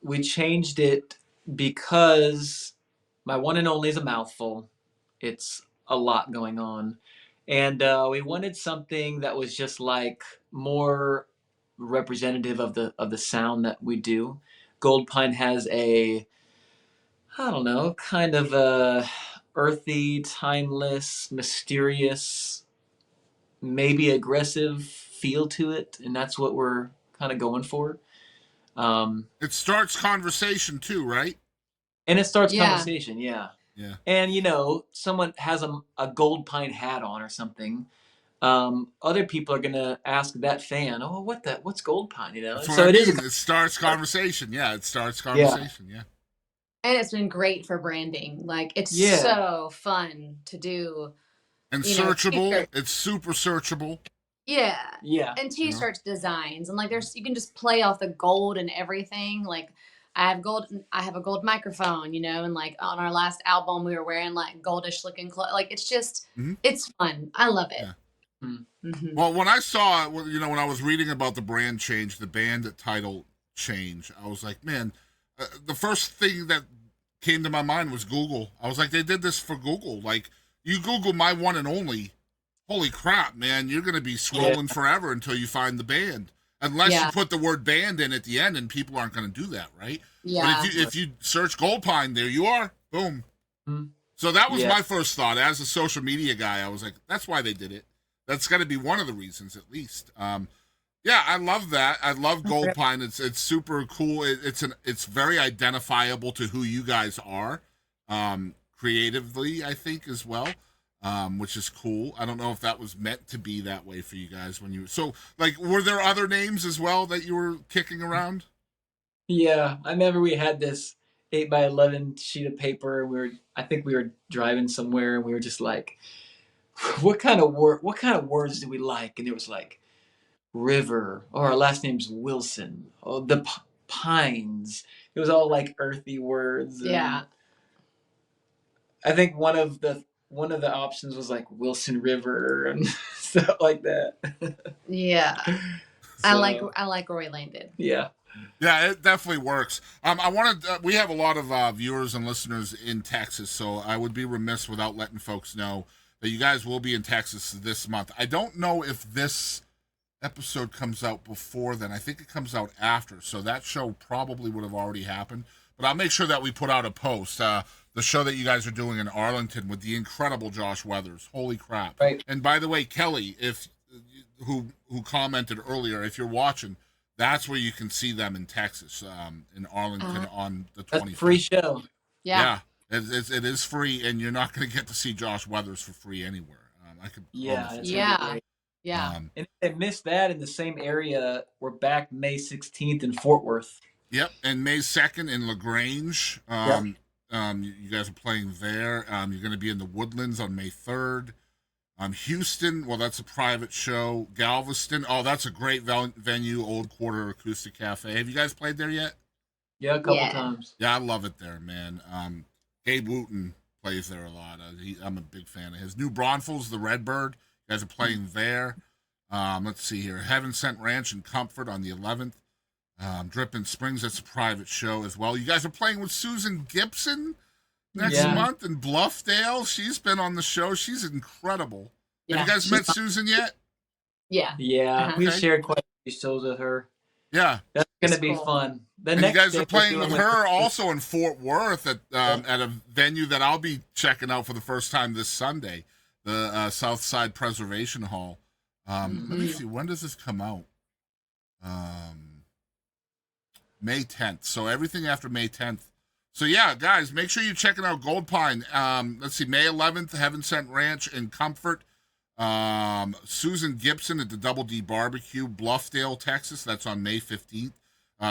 we changed it because my one and only is a mouthful. It's a lot going on. And we wanted something that was just like more representative of the sound that we do. Goldpine has a, I don't know, kind of a earthy, timeless, mysterious, maybe aggressive feel to it, and that's what we're kind of going for. It starts conversation too, right? And it starts conversation, yeah. Yeah. And someone has a Goldpine hat on or something. Other people are gonna ask that fan, "Oh, what's Goldpine?" That's so it is. it starts conversation. Yeah, it starts conversation. Yeah. And it's been great for branding. Like it's so fun to do. And searchable. It's super searchable. Yeah. Yeah. And t-shirts designs, and like you can just play off the gold and everything. Like I have a gold microphone, and like on our last album we were wearing like goldish looking clothes. Like it's just it's fun. I love it. Yeah. Mm-hmm. Well, when I saw when I was reading about the brand change, the band title change, I was like, man, the first thing that came to my mind was Google. I was like, they did this for Google. Like, you Google my one and only, holy crap, man, you're going to be scrolling forever until you find the band. Unless you put the word band in at the end, and people aren't going to do that, right? Yeah. But if you search Goldpine, there you are. Boom. Mm-hmm. So that was my first thought. As a social media guy, I was like, that's why they did it. That's got to be one of the reasons, at least. Yeah, I love that. I love Goldpine. It's super cool. It's very identifiable to who you guys are, creatively, I think, as well, which is cool. I don't know if that was meant to be that way for you guys when you. So, like, were there other names as well that you were kicking around? Yeah, I remember we had this 8x11 sheet of paper. I think we were driving somewhere, and we were just like, what kind of words do we like? And it was like river, or our last name's Wilson. Oh, the pines. It was all like earthy words. Yeah. I think one of the options was like Wilson River and stuff like that. Yeah. So, I like where we landed. Yeah. Yeah, it definitely works. We have a lot of viewers and listeners in Texas, so I would be remiss without letting folks know that you guys will be in Texas this month. I don't know if this episode comes out before then. I think it comes out after, so that show probably would have already happened. But I'll make sure that we put out a post. The show that you guys are doing in Arlington with the incredible Josh Weathers. Holy crap. Right. And by the way, Kelly, who commented earlier, if you're watching, that's where you can see them in Texas, in Arlington on the 25th. That's free show. Yeah. It is free, and you're not going to get to see Josh Weathers for free anywhere. Yeah. And if they missed that in the same area, we're back May 16th in Fort Worth. Yep, and May 2nd in LaGrange. You guys are playing there. You're going to be in the Woodlands on May 3rd. Houston, well, that's a private show. Galveston, oh, that's a great venue, Old Quarter Acoustic Cafe. Have you guys played there yet? Yeah, a couple times. Yeah, I love it there, man. Gabe Wooten plays there a lot. I'm a big fan of his. New Braunfels, the Redbird. You guys are playing there. Let's see here. Heaven Sent Ranch and Comfort on the 11th. Dripping Springs, that's a private show as well. You guys are playing with Susan Gibson next month in Bluffdale. She's been on the show. She's incredible. Yeah. Have you guys met Susan yet? Yeah. Yeah, Uh-huh. we Okay. shared quite a few shows with her. Yeah. That's gonna That's be cool. fun. The And you next guys day are we're playing doing with her also in Fort Worth at a venue that I'll be checking out for the first time this Sunday, the Southside Preservation Hall. Let me see, when does this come out? May 10th. So everything after May 10th. So yeah, guys, make sure you're checking out Goldpine. Let's see, May 11th, Heaven Sent Ranch in Comfort. Susan Gibson at the Double D Barbecue, Bluffdale, Texas. That's on May 15th.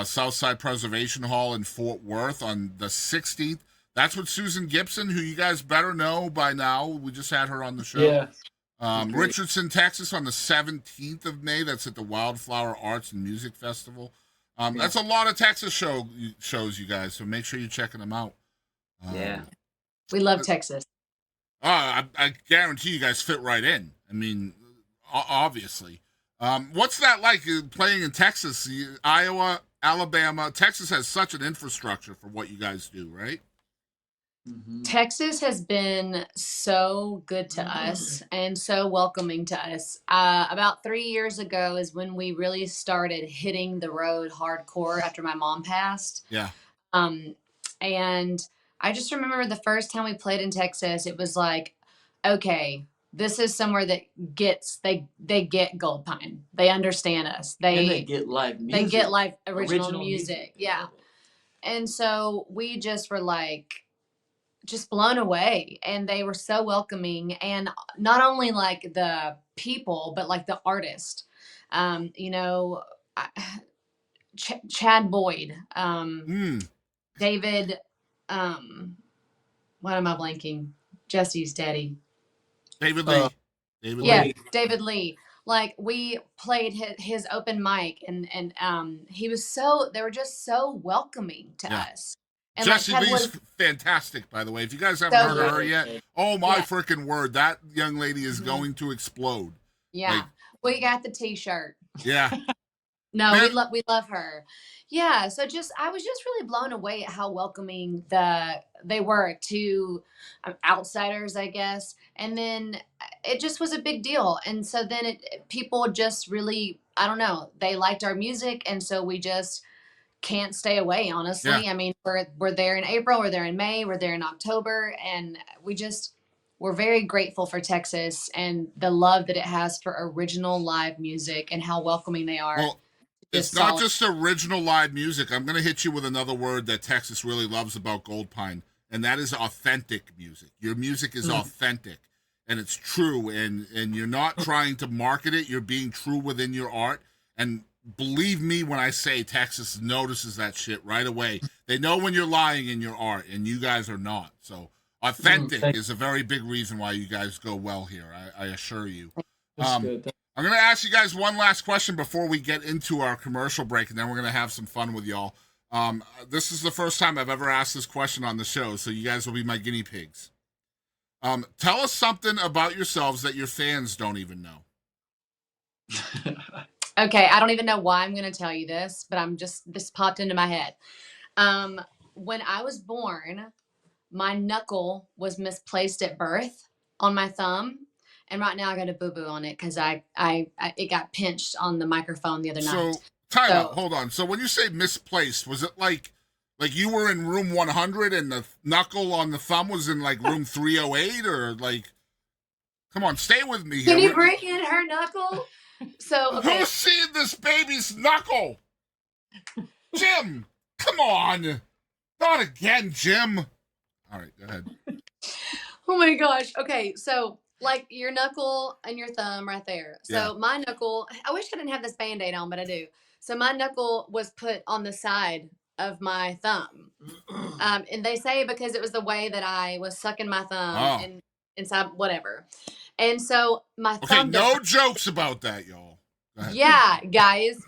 Southside Preservation Hall in Fort Worth on the 16th. That's with Susan Gibson, who you guys better know by now. We just had her on the show. Yeah. Richardson, Texas on the 17th of May. That's at the Wildflower Arts and Music Festival. That's a lot of Texas shows, you guys, so make sure you're checking them out. Yeah. We love Texas. I guarantee you guys fit right in. I mean, obviously. What's that like playing in Texas? Iowa, Alabama, Texas has such an infrastructure for what you guys do, right? Texas has been so good to us and so welcoming to us. About 3 years ago is when we really started hitting the road hardcore after my mom passed. Yeah. And I just remember the first time we played in Texas, it was like, okay, this is somewhere that gets they get Goldpine. They understand us. And they get live music. They get live original music. Yeah. And so we just were like just blown away, and they were so welcoming, and not only like the people but like the artist. Chad Boyd, David, what am I blanking? Jesse's daddy. David Lee. David Lee. Like we played his open mic, and they were just so welcoming to us. And Jesse like Lee's fantastic, by the way. If you guys haven't heard of her yet, oh my freaking word, that young lady is going to explode. Yeah, we got the T-shirt. Yeah. No, we love her. Yeah, so I was just really blown away at how welcoming they were to outsiders, I guess. And then it just was a big deal. And so then people just really, I don't know, they liked our music, and so we just can't stay away, honestly. Yeah. I mean, we're there in April, we're there in May, we're there in October, and we're very grateful for Texas and the love that it has for original live music and how welcoming they are. Well, it's not just original live music. I'm going to hit you with another word that Texas really loves about Goldpine, and that is authentic music. Your music is authentic, and it's true, and you're not trying to market it. You're being true within your art, and believe me when I say Texas notices that shit right away. They know when you're lying in your art, and you guys are not. So authentic is a very big reason why you guys go well here. I assure you. I'm going to ask you guys one last question before we get into our commercial break, and then we're going to have some fun with y'all. This is the first time I've ever asked this question on the show, so you guys will be my guinea pigs. Tell us something about yourselves that your fans don't even know. Okay, I don't even know why I'm going to tell you this, but this popped into my head. When I was born, my knuckle was misplaced at birth on my thumb, and right now I got a boo-boo on it because it got pinched on the microphone the other night. So, time out, hold on. So when you say misplaced, was it like you were in room 100 and the knuckle on the thumb was in like room 308, or like, come on, stay with me here. Can you bring in her knuckle? So, okay. Who's seeing this baby's knuckle? Jim, come on. Not again, Jim. All right, go ahead. Oh my gosh. Okay, so like your knuckle and your thumb right there. So my knuckle, I wish I didn't have this Band-Aid on, but I do. So my knuckle was put on the side of my thumb. And they say because it was the way that I was sucking my thumb and inside whatever. And so my thumb. Okay, no jokes about that, y'all. Yeah, guys.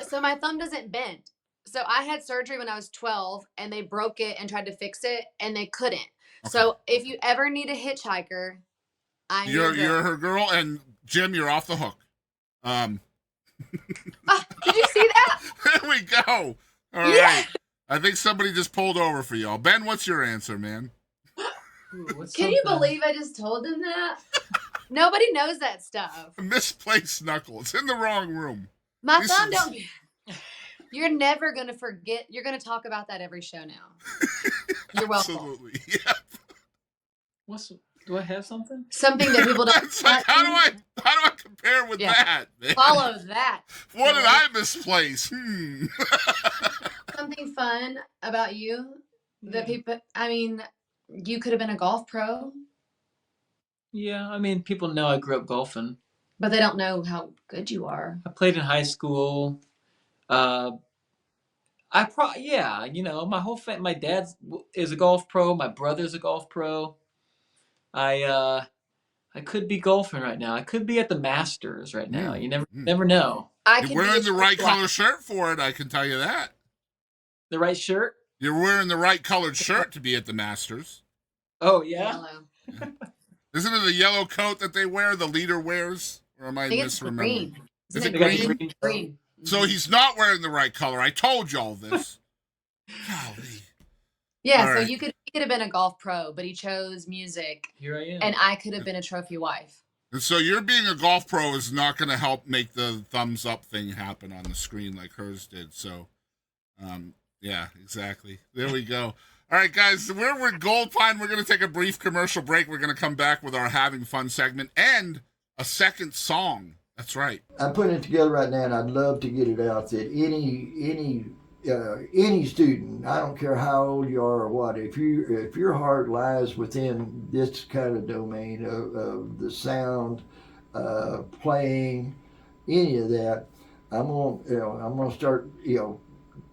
So my thumb doesn't bend. So I had surgery when I was 12, and they broke it and tried to fix it, and they couldn't. Okay. So if you ever need a hitchhiker, you're her girl, and Jim, you're off the hook. Did you see that? There we go. All right. I think somebody just pulled over for y'all. Ben, what's your answer, man? Can you believe I just told them that? Nobody knows that stuff. Misplaced knuckle. It's in the wrong room. My This thumb is- don't. You're never gonna forget. You're gonna talk about that every show now. You're welcome. Absolutely. Yeah. Do I have something? Something that people don't. It's like, how do I compare with Yeah. that? Man? Follow that. What did I misplace? Something fun about you that people. I mean, you could have been a golf pro, Yeah, I mean, people know I grew up golfing. but they don't know how good you are. I played in high school. Yeah, you know, my whole my dad is a golf pro. My brother's a golf pro. I could be golfing right now. I could be at the Masters right now. You never know. I You're could wearing be the right color shirt for it, I can tell you that. The right shirt? You're wearing the right colored shirt to be at the Masters. Oh yeah. Yellow. Isn't it a yellow coat that they wear, the leader wears? Or am I I think it's misremembering? green. Is Isn't it They got the green? Green. So he's not wearing the right color. I told you all this. Golly. Yeah, All so right. he could have been a golf pro, but he chose music, Here I am. and I could have been a trophy wife. And so you're being a golf pro is not going to help make the thumbs up thing happen on the screen like hers did. So, yeah, exactly. There we go. All right, guys, we're with Goldpine. We're going to take a brief commercial break. We're going to come back with our having fun segment and a second song. That's right. I'm putting it together right now, and I'd love to get it out that any student, I don't care how old you are or what, if your heart lies within this kind of domain of the sound, playing, any of that, I'm gonna start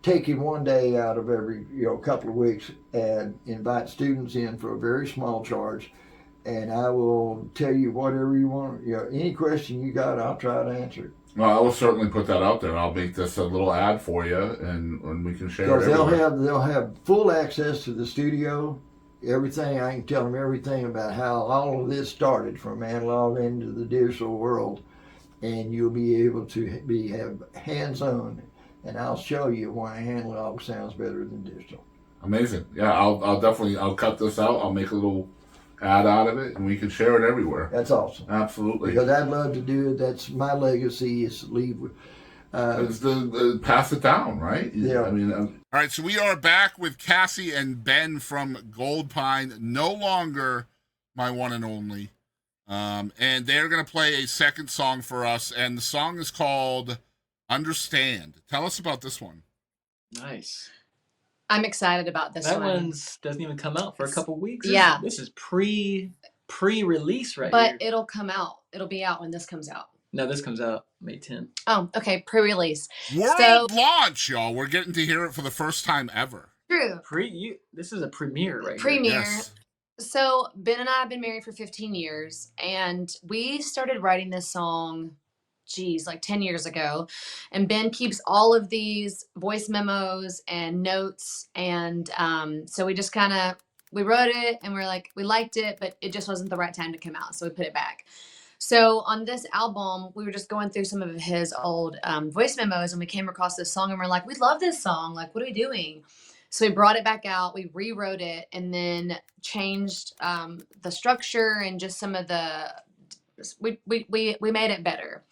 taking one day out of every couple of weeks and invite students in for a very small charge. And I will tell you whatever you want. Any question you got, I'll try to answer it. Well, I will certainly put that out there. I'll make this a little ad for you, and we can share Because it everywhere. they'll have full access to the studio, everything. I can tell them everything about how all of this started from analog into the digital world, and you'll be able to have hands-on. And I'll show you why analog sounds better than digital. Amazing. Yeah, I'll definitely cut this out. I'll make a little ad out of it, and we can share it everywhere. That's awesome. Absolutely. Because I'd love to do it. That's my legacy, is to leave. It's the pass it down, right? Yeah. I mean, all right. So we are back with Kassie and Ben from Goldpine, no longer my one and only, and they're gonna play a second song for us, and the song is called "Understand." Tell us about this one. Nice. I'm excited about this That one. one's doesn't even come out for a couple weeks. Yeah. This is pre-release right But here. it'll come out. It'll be out when this comes out. No, this comes out May 10th. Oh, okay. Pre-release. World launch, y'all. We're getting to hear it for the first time ever. True. This is a premiere right Premiere. Yes. So Ben and I have been married for 15 years, and we started writing this song, like 10 years ago. And Ben keeps all of these voice memos and notes, and so we just we wrote it, and we're like, we liked it, but it just wasn't the right time to come out, so we put it back. So on this album, we were just going through some of his old voice memos, and we came across this song, and we're like, we love this song. Like, what are we doing? So we brought it back out, we rewrote it, and then changed the structure and just some of we made it better.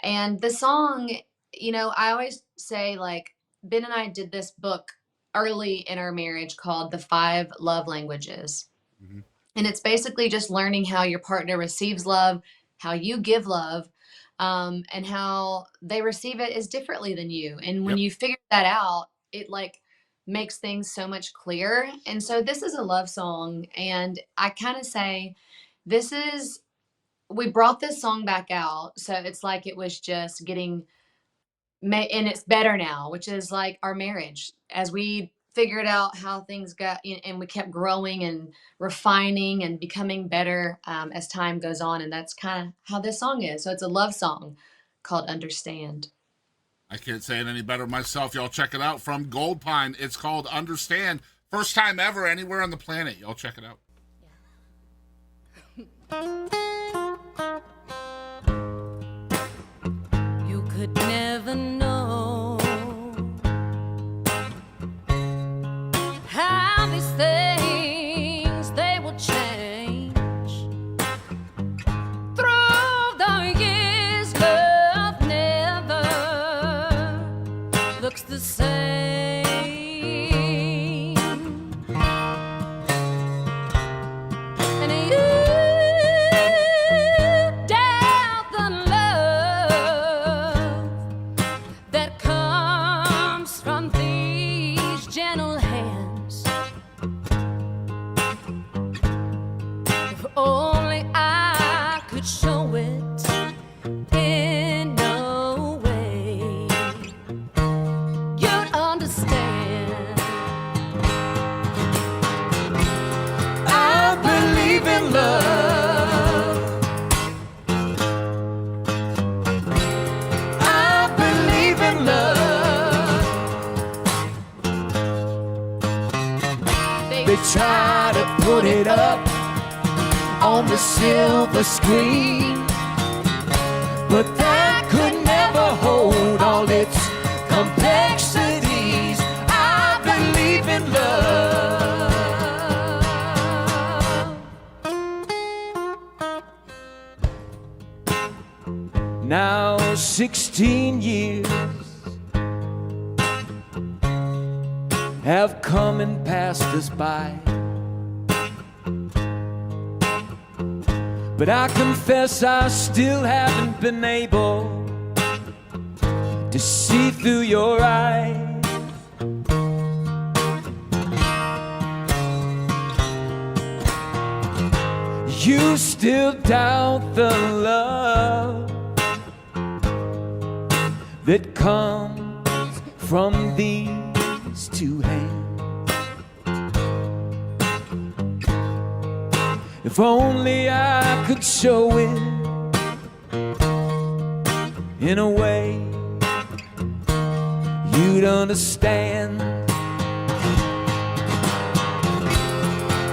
And the song, I always say, like, Ben and I did this book early in our marriage called The 5 Love Languages. Mm-hmm. And it's basically just learning how your partner receives love, how you give love, and how they receive it is differently than you. And when you figure that out, it makes things so much clearer. And so this is a love song. And I kind of say, we brought this song back out. So it's like it was just getting and it's better now, which is like our marriage. As we figured out how things got, and we kept growing and refining and becoming better as time goes on. And that's kind of how this song is. So it's a love song called Understand. I can't say it any better myself. Y'all check it out from Goldpine. It's called Understand. First time ever anywhere on the planet. Y'all check it out. You could never know how these things, they will change through know it in no way you'd understand. I believe in love. I believe in love. They try to put it up on the silver screen, but that could never hold all its complexities. I believe in love. Now 16 years have come and passed us by, but I confess I still haven't been able to see through your eyes. You still doubt the love that comes from these two hands. If only I could show it in a way you'd understand.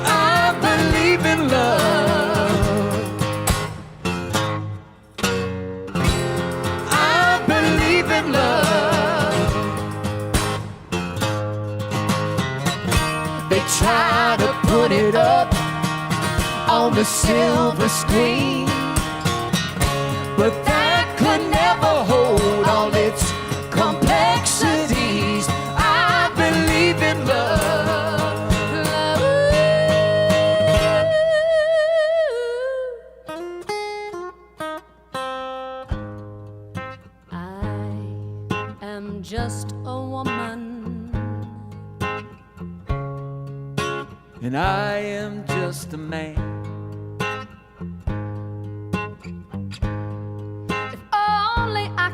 I believe in love. I believe in love. They try to put it up on the silver screen, but that could never hold all its complexities. I believe in love. I am just a woman, and I am just a man.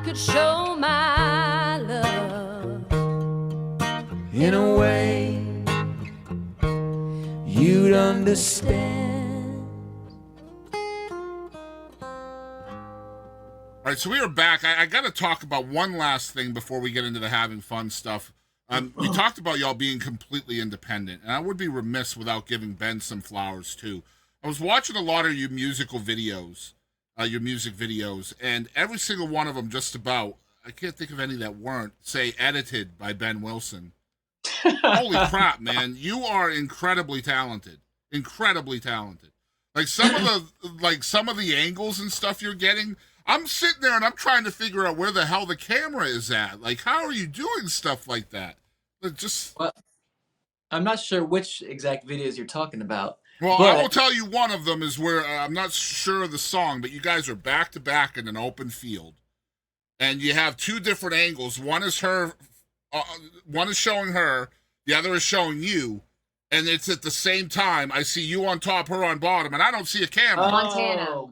Could show my love in a way you'd understand. All right, so we are back. I got to talk about one last thing before we get into the having fun stuff. We talked about y'all being completely independent, and I would be remiss without giving Ben some flowers too. I was watching a lot of your musical videos. Your music videos, and every single one of them just about, I can't think of any that weren't, say, edited by Ben Wilson. Holy crap, man. You are incredibly talented. Incredibly talented. Like some of the angles and stuff you're getting, I'm sitting there and I'm trying to figure out where the hell the camera is at. Like, how are you doing stuff like that? Well, I'm not sure which exact videos you're talking about. Well, I will tell you one of them is where, I'm not sure of the song, but you guys are back to back in an open field. And you have two different angles. One is her, one is showing her, the other is showing you. And it's at the same time, I see you on top, her on bottom, and I don't see a camera.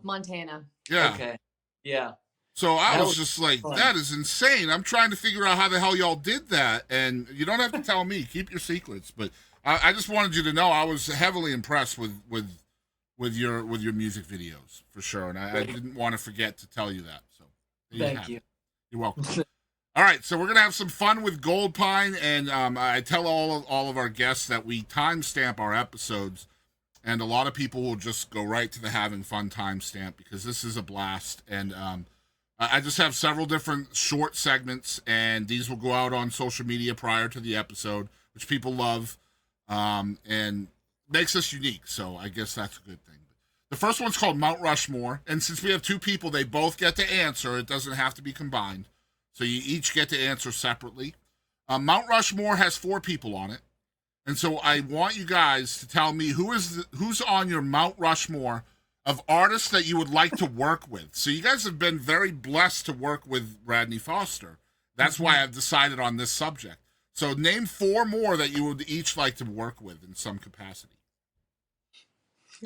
Montana. Yeah. Okay. Yeah. So I was just like, fun. That is insane. I'm trying to figure out how the hell y'all did that. And you don't have to tell me. Keep your secrets. But I just wanted you to know I was heavily impressed with your music videos for sure, and I didn't want to forget to tell you that. So thank you. You're welcome. All right, so we're gonna have some fun with Goldpine, and I tell all of our guests that we timestamp our episodes, and a lot of people will just go right to the having fun timestamp because this is a blast. And I just have several different short segments, and these will go out on social media prior to the episode, which people love. And makes us unique, so I guess that's a good thing. The first one's called Mount Rushmore, and since we have two people, they both get to answer. It doesn't have to be combined, so you each get to answer separately. Mount Rushmore has 4 people on it, and so I want you guys to tell me who's on your Mount Rushmore of artists that you would like to work with. So you guys have been very blessed to work with Radney Foster. That's why I've decided on this subject. So name 4 more that you would each like to work with in some capacity.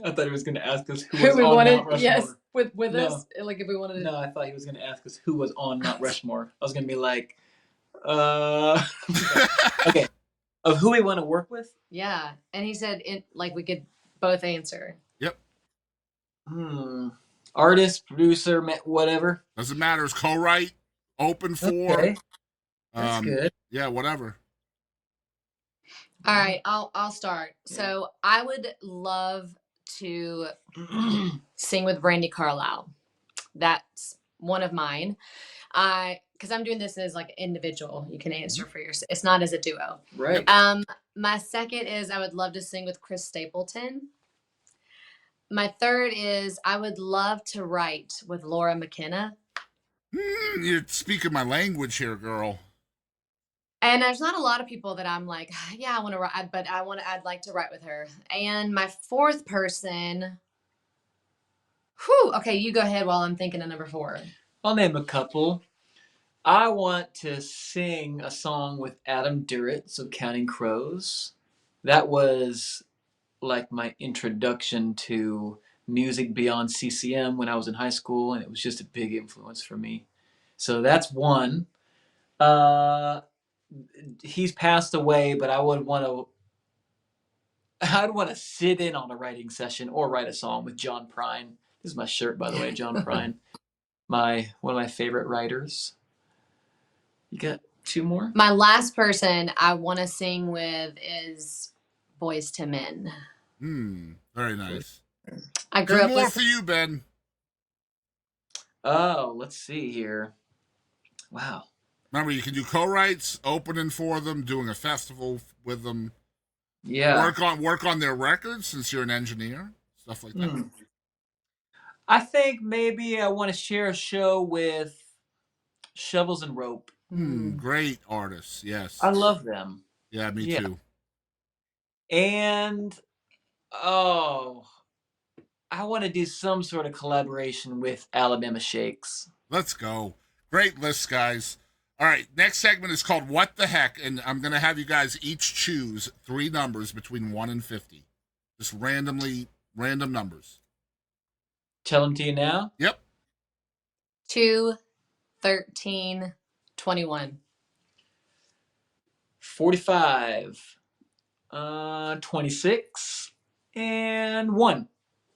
I thought he was going to ask us who was we on wanted. Mount Rushmore. Yes. with No. us? Like if we wanted to. No, I thought he was going to ask us who was on Mount Rushmore. I was going to be like, okay, of who we want to work with? Yeah, and he said like we could both answer. Yep. Artist, producer, whatever. Doesn't matter. It's co-write, open for. Okay. That's good. Yeah, whatever. All right, I'll start. Yeah. So I would love to sing with Brandy Carlisle. That's one of mine. Because I'm doing this as like individual. You can answer for yourself. It's not as a duo. Right. My second is I would love to sing with Chris Stapleton. My third is I would love to write with Laura McKenna. You're speaking my language here, girl. And there's not a lot of people that I'm like, yeah, I want to write, but I'd like to write with her. And my fourth person, okay, you go ahead while I'm thinking of number 4. I'll name a couple. I want to sing a song with Adam Duritz of Counting Crows. That was like my introduction to music beyond CCM when I was in high school, and it was just a big influence for me. So that's one. He's passed away, but I'd want to sit in on a writing session or write a song with John Prine. This is my shirt, by the way, John Prine. One of my favorite writers. You got 2 more? My last person I want to sing with is Boys to Men. Very nice. I grew 2 up more with for you, Ben. Oh, let's see here. Wow. Remember, you can do co-writes, opening for them, doing a festival with them. Yeah. Work on their records since you're an engineer, stuff like that. I think maybe I want to share a show with Shovels and Rope. Great artists, yes. I love them. Yeah, me too. And I want to do some sort of collaboration with Alabama Shakes. Let's go. Great list, guys. All right, next segment is called What the Heck, and I'm going to have you guys each choose 3 numbers between 1 and 50. Just random numbers. Tell them to you now? Yep. 2, 13, 21. 45, 26, and 1.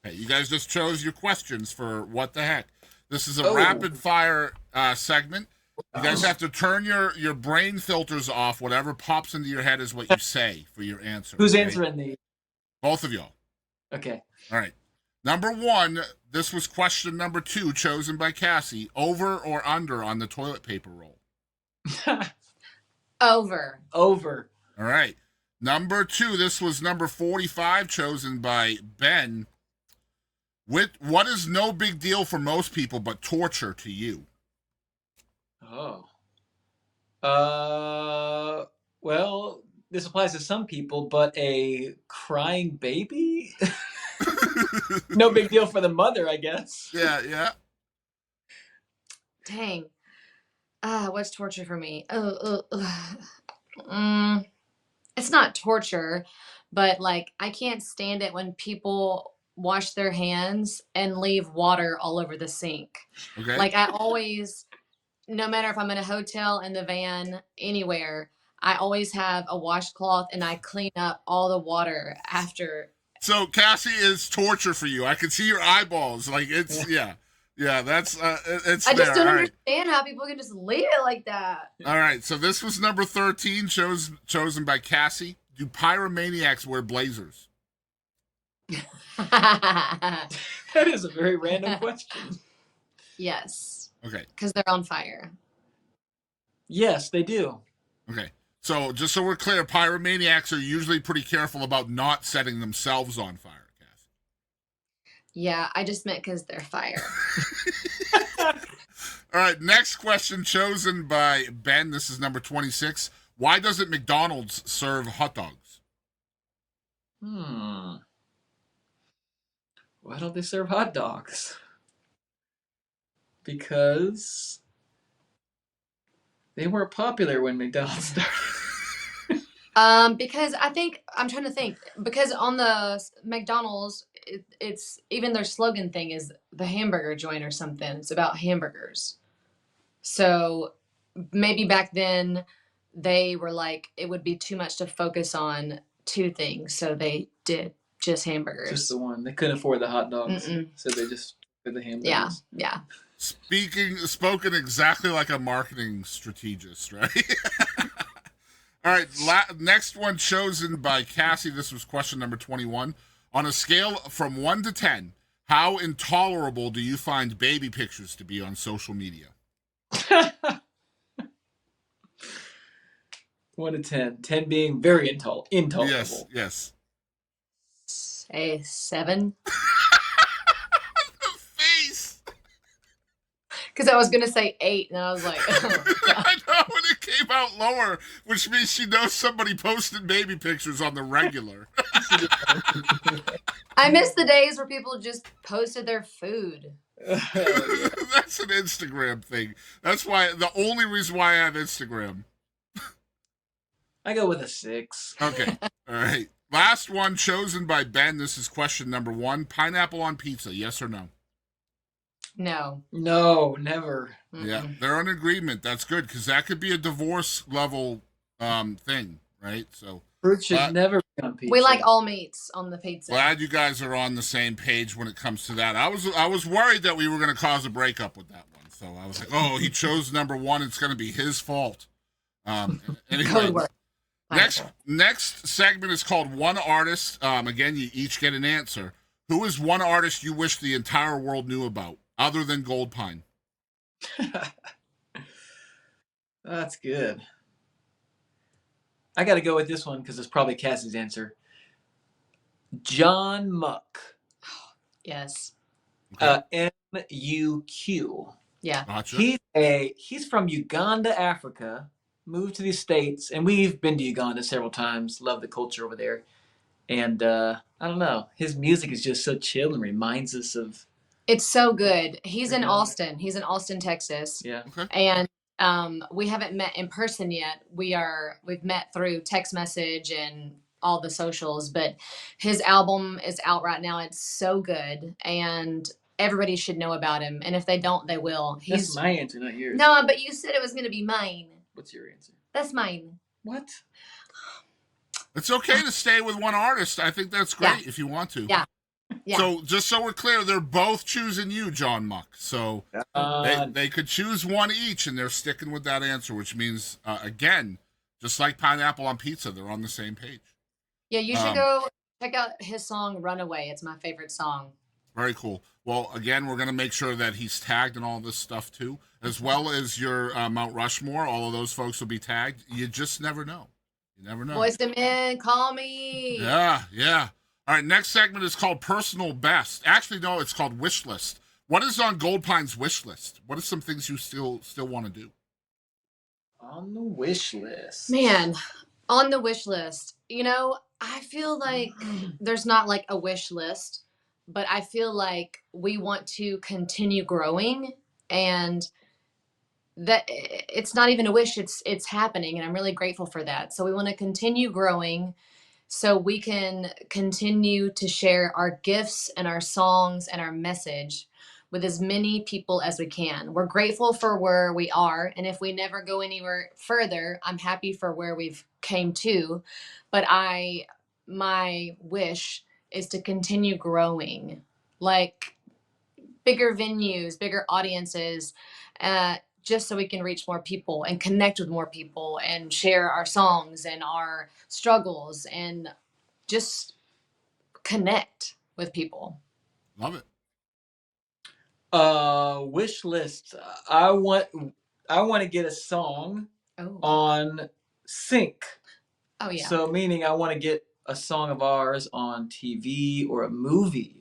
Okay, you guys just chose your questions for What the Heck. This is a rapid fire segment. You guys have to turn your brain filters off. Whatever pops into your head is what you say for your answer. Who's answering these? Both of y'all. Okay. All right. Number 1, this was question number 2, chosen by Kassie. Over or under on the toilet paper roll? Over. Over. All right. Number 2, this was number 45, chosen by Ben. What is no big deal for most people but torture to you? Well, this applies to some people, but a crying baby? No big deal for the mother, I guess. Yeah. Dang. What's torture for me? It's not torture, but like I can't stand it when people wash their hands and leave water all over the sink. Okay. Like I always, no matter if I'm in a hotel, in the van, anywhere, I always have a washcloth and I clean up all the water after. So Kassie is torture for you. I can see your eyeballs. Like it's yeah. That's it's. I just there. don't All right. understand how people can just leave it like that. All right. So this was number 13, chosen by Kassie. Do pyromaniacs wear blazers? That is a very random question. Yes. Okay. Because they're on fire. Yes, they do. Okay. So just so we're clear, pyromaniacs are usually pretty careful about not setting themselves on fire. Yeah, I just meant because they're fire. All right, next question chosen by Ben. This is number 26. Why doesn't McDonald's serve hot dogs? Why don't they serve hot dogs? Because they weren't popular when McDonald's started. Because I'm trying to think, because on the McDonald's, it's even their slogan thing is the hamburger joint or something. It's about hamburgers. So maybe back then they were like, it would be too much to focus on two things. So they did just hamburgers. Just the one. They couldn't afford the hot dogs. Mm-mm. So they just did the hamburgers. Yeah. Yeah. Spoken exactly like a marketing strategist, right? All right, next one chosen by Kassie. This was question number 21. On a scale from 1 to 10, how intolerable do you find baby pictures to be on social media? 1 to 10. 10 being very intolerable. Yes. Say 7. The face. Because I was going to say 8, and I was like, oh, I know, when it came out lower, which means she knows somebody posted baby pictures on the regular. I miss the days where people just posted their food. That's an Instagram thing. That's why, the only reason why I have Instagram. I go with a 6. Okay. All right. Last one chosen by Ben. This is question number 1. Pineapple on pizza, yes or no? No. No, never. Mm-mm. Yeah, they're in agreement. That's good, because that could be a divorce level thing, right? So Fruit should never be on pizza. We like all meats on the pizza. glad you guys are on the same page when it comes to that. I was worried that we were going to cause a breakup with that one. So I was like, oh, he chose number 1. It's going to be his fault. Anyway, Code word. next segment is called One Artist. Again, you each get an answer. Who is one artist you wish the entire world knew about, other than Goldpine? That's good. I got to go with this one because it's probably Cassie's answer. John Muck. Yes. Okay. M-U-Q. Yeah. Gotcha. He's from Uganda, Africa. Moved to the States, and we've been to Uganda several times. Love the culture over there. And I don't know. His music is just so chill and reminds us of... It's so good. He's in Yeah. Austin. He's in Austin, Texas. Yeah. Okay. And we haven't met in person yet. We've met through text message and all the socials, but his album is out right now. It's so good, and everybody should know about him. And if they don't, they will. That's my answer, not yours. No, but you said it was going to be mine. What's your answer? That's mine. What? It's okay to stay with one artist. I think that's great if you want to. Yeah. Yeah. So just so we're clear, they're both choosing you, John Muck. So they could choose one each, and they're sticking with that answer, which means, again, just like pineapple on pizza, they're on the same page. Yeah, you should go check out his song Runaway. It's my favorite song. Very cool. Well, again, we're going to make sure that he's tagged in all this stuff, too, as well as your Mount Rushmore. All of those folks will be tagged. You just never know. You never know. Voice them in. Call me. Yeah. All right, next segment is called Personal Best. Actually, no, it's called Wishlist. What is on Goldpine's wish list? What are some things you still want to do? On the wish list. Man, on the wish list. I feel like there's not like a wish list, but I feel like we want to continue growing, and that it's not even a wish, it's happening, and I'm really grateful for that. So we want to continue growing so we can continue to share our gifts and our songs and our message with as many people as we can. We're grateful for where we are, and if we never go anywhere further, I'm happy for where we've came to, but my wish is to continue growing, like bigger venues, bigger audiences, just so we can reach more people and connect with more people and share our songs and our struggles and just connect with people. Love it. Wish list. I want to get a song on sync. Oh yeah. So meaning I want to get a song of ours on TV or a movie.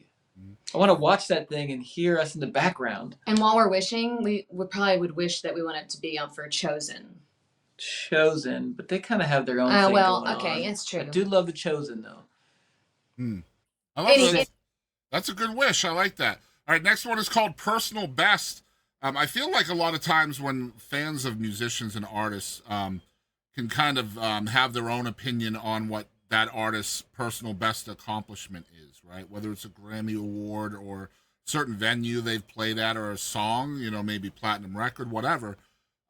I want to watch that thing and hear us in the background. And while we're wishing, we probably would wish that we want it to be on for Chosen. Chosen, but they kind of have their own thing well, going okay, on. it's true. I do love the Chosen though. I love that. That's a good wish. I like that. All right, next one is called Personal Best. I feel like a lot of times when fans of musicians and artists can kind of have their own opinion on what that artist's personal best accomplishment is, right? Whether it's a Grammy Award or certain venue they've played at, or a song, maybe platinum record, whatever.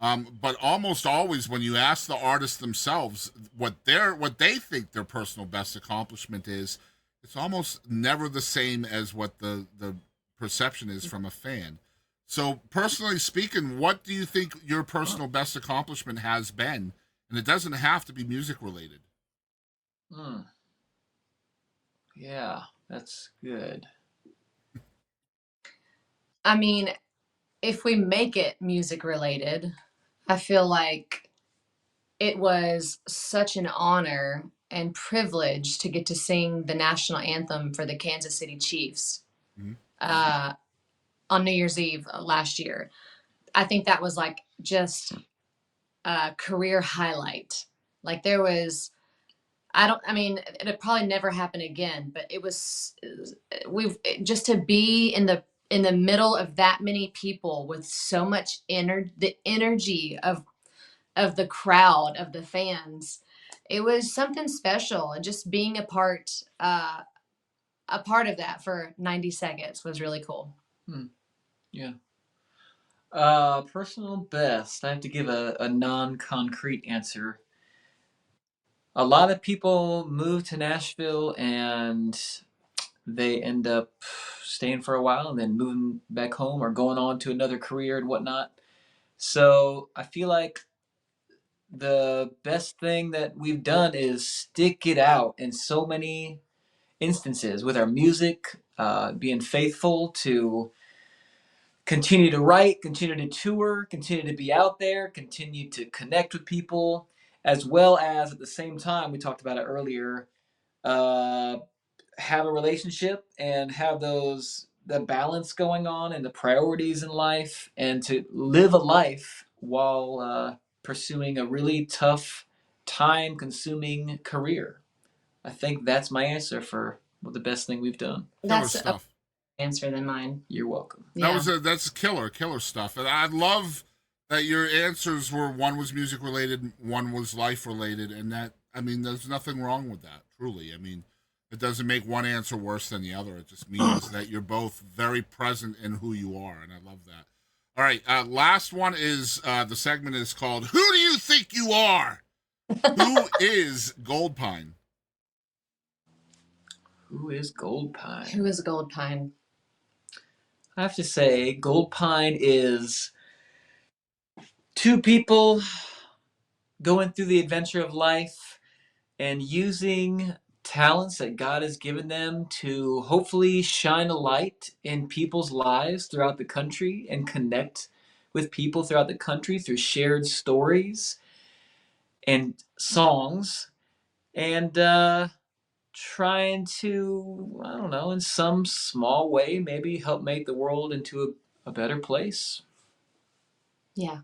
But almost always when you ask the artist themselves what they think their personal best accomplishment is, it's almost never the same as what the perception is from a fan. So personally speaking, what do you think your personal best accomplishment has been? And it doesn't have to be music related. Yeah, that's good. I mean, if we make it music related, I feel like it was such an honor and privilege to get to sing the national anthem for the Kansas City Chiefs on New Year's Eve last year. I think that was like just a career highlight. Like there was, it'll probably never happen again, but just to be in the middle of that many people with so much the energy of the crowd, of the fans, it was something special. And just being a part of that for 90 seconds was really cool. Yeah. Personal best. I have to give a non-concrete answer. A lot of people move to Nashville and they end up staying for a while and then moving back home or going on to another career and whatnot. So I feel like the best thing that we've done is stick it out in so many instances with our music, being faithful to continue to write, continue to tour, continue to be out there, continue to connect with people, as well as at the same time, we talked about it earlier, have a relationship and have the balance going on and the priorities in life, and to live a life while pursuing a really tough, time-consuming career. I think that's my answer for the best thing we've done. That's stuff. Answer than mine. You're welcome. Yeah. That's killer stuff. And I love that your answers were, one was music related, one was life related, and there's nothing wrong with that, truly. It doesn't make one answer worse than the other. It just means that you're both very present in who you are, and I love that. All right, last one is, the segment is called, Who Do You Think You Are? Who is Goldpine? Who is Goldpine? Who is Goldpine? I have to say, Goldpine is two people going through the adventure of life and using talents that God has given them to hopefully shine a light in people's lives throughout the country and connect with people throughout the country through shared stories and songs, and trying to, I don't know, in some small way, maybe help make the world into a better place. Yeah.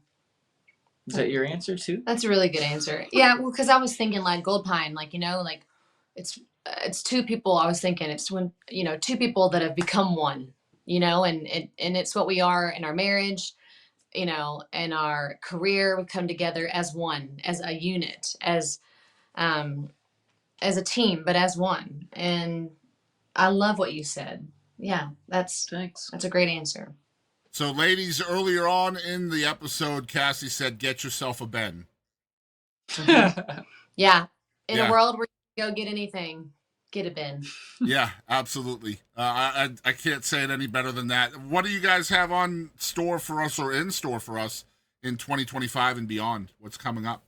Is that your answer too? That's a really good answer. Yeah, well, because I was thinking like Goldpine, like, it's two people. I was thinking it's when, two people that have become one, and it's what we are in our marriage, in our career. We come together as one, as a unit, as a team, but as one. And I love what you said. Yeah, Thanks. That's a great answer. So, ladies, earlier on in the episode, Kassie said, "Get yourself a Ben." Yeah. In a world where you can go get anything, get a Ben. Yeah, absolutely. I can't say it any better than that. What do you guys have on store for us, or in store for us, in 2025 and beyond? What's coming up?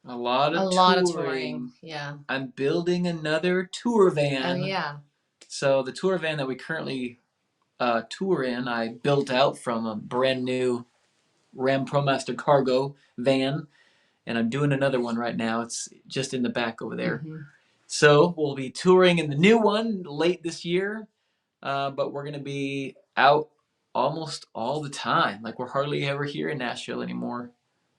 A lot of touring. Yeah. I'm building another tour van. Oh, yeah. So the tour van that we currently tour in, I built out from a brand new Ram ProMaster cargo van, and I'm doing another one right now. It's just in the back over there. Mm-hmm. So we'll be touring in the new one late this year, but we're going to be out almost all the time. Like, we're hardly ever here in Nashville anymore.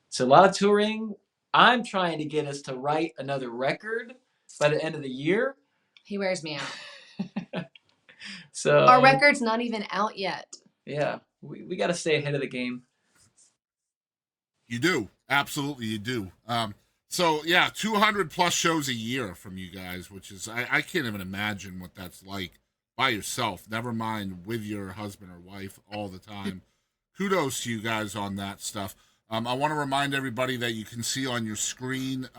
So a lot of touring. I'm trying to get us to write another record by the end of the year. He wears me out. So our record's not even out yet. Yeah, we got to stay ahead of the game. You do. Absolutely, you do. So yeah, 200 plus shows a year from you guys, which is I can't even imagine what that's like by yourself. Never mind with your husband or wife all the time. Kudos to you guys on that stuff. I want to remind everybody that you can see on your screen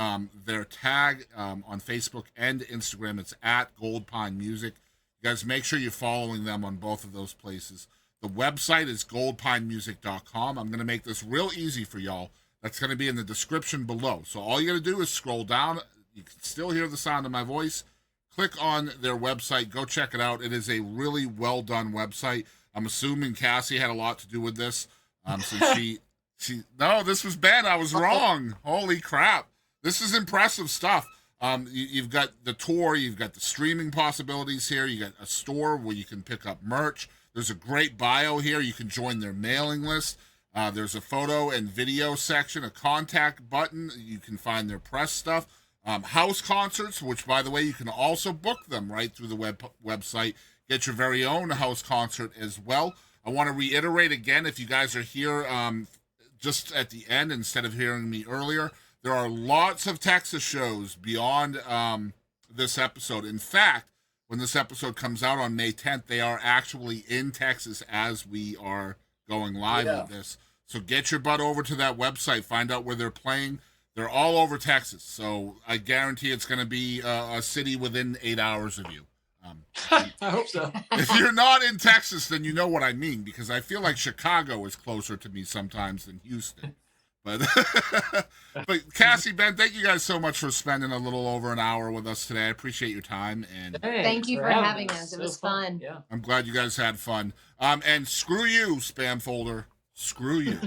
their tag on Facebook and Instagram. It's at Goldpine Music. You guys make sure you're following them on both of those places. The website is goldpinemusic.com. I'm going to make this real easy for y'all. That's going to be in the description below. So all you got to do is scroll down. You can still hear the sound of my voice. Click on their website. Go check it out. It is a really well done website. I'm assuming Kassie had a lot to do with this. So no, this was Ben. I was wrong. Holy crap. This is impressive stuff. You've got the tour. You've got the streaming possibilities here. You got a store where you can pick up merch. There's a great bio here. You can join their mailing list. There's a photo and video section, a contact button. You can find their press stuff. House concerts, which, by the way, you can also book them right through the website. Get your very own house concert as well. I want to reiterate again, if you guys are here just at the end instead of hearing me earlier, there are lots of Texas shows beyond this episode. In fact, when this episode comes out on May 10th, they are actually in Texas as we are going live with this. So get your butt over to that website. Find out where they're playing. They're all over Texas. So I guarantee it's going to be a city within 8 hours of you. I hope so. If you're not in Texas, then you know what I mean, because I feel like Chicago is closer to me sometimes than Houston. But Kassie, Ben, thank you guys so much for spending a little over an hour with us today. I appreciate your time, and thank you for having us. It was fun. Yeah, I'm glad you guys had fun. And screw you, spam folder. Screw you.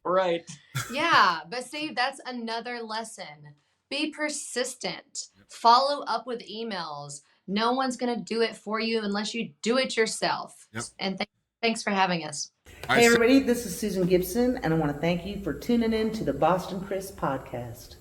right. Yeah, but see, that's another lesson. Be persistent. Follow up with emails. No one's going to do it for you unless you do it yourself. Yep. And thanks for having us. Hey everybody, this is Susan Gibson, and I want to thank you for tuning in to the Boston Chris podcast.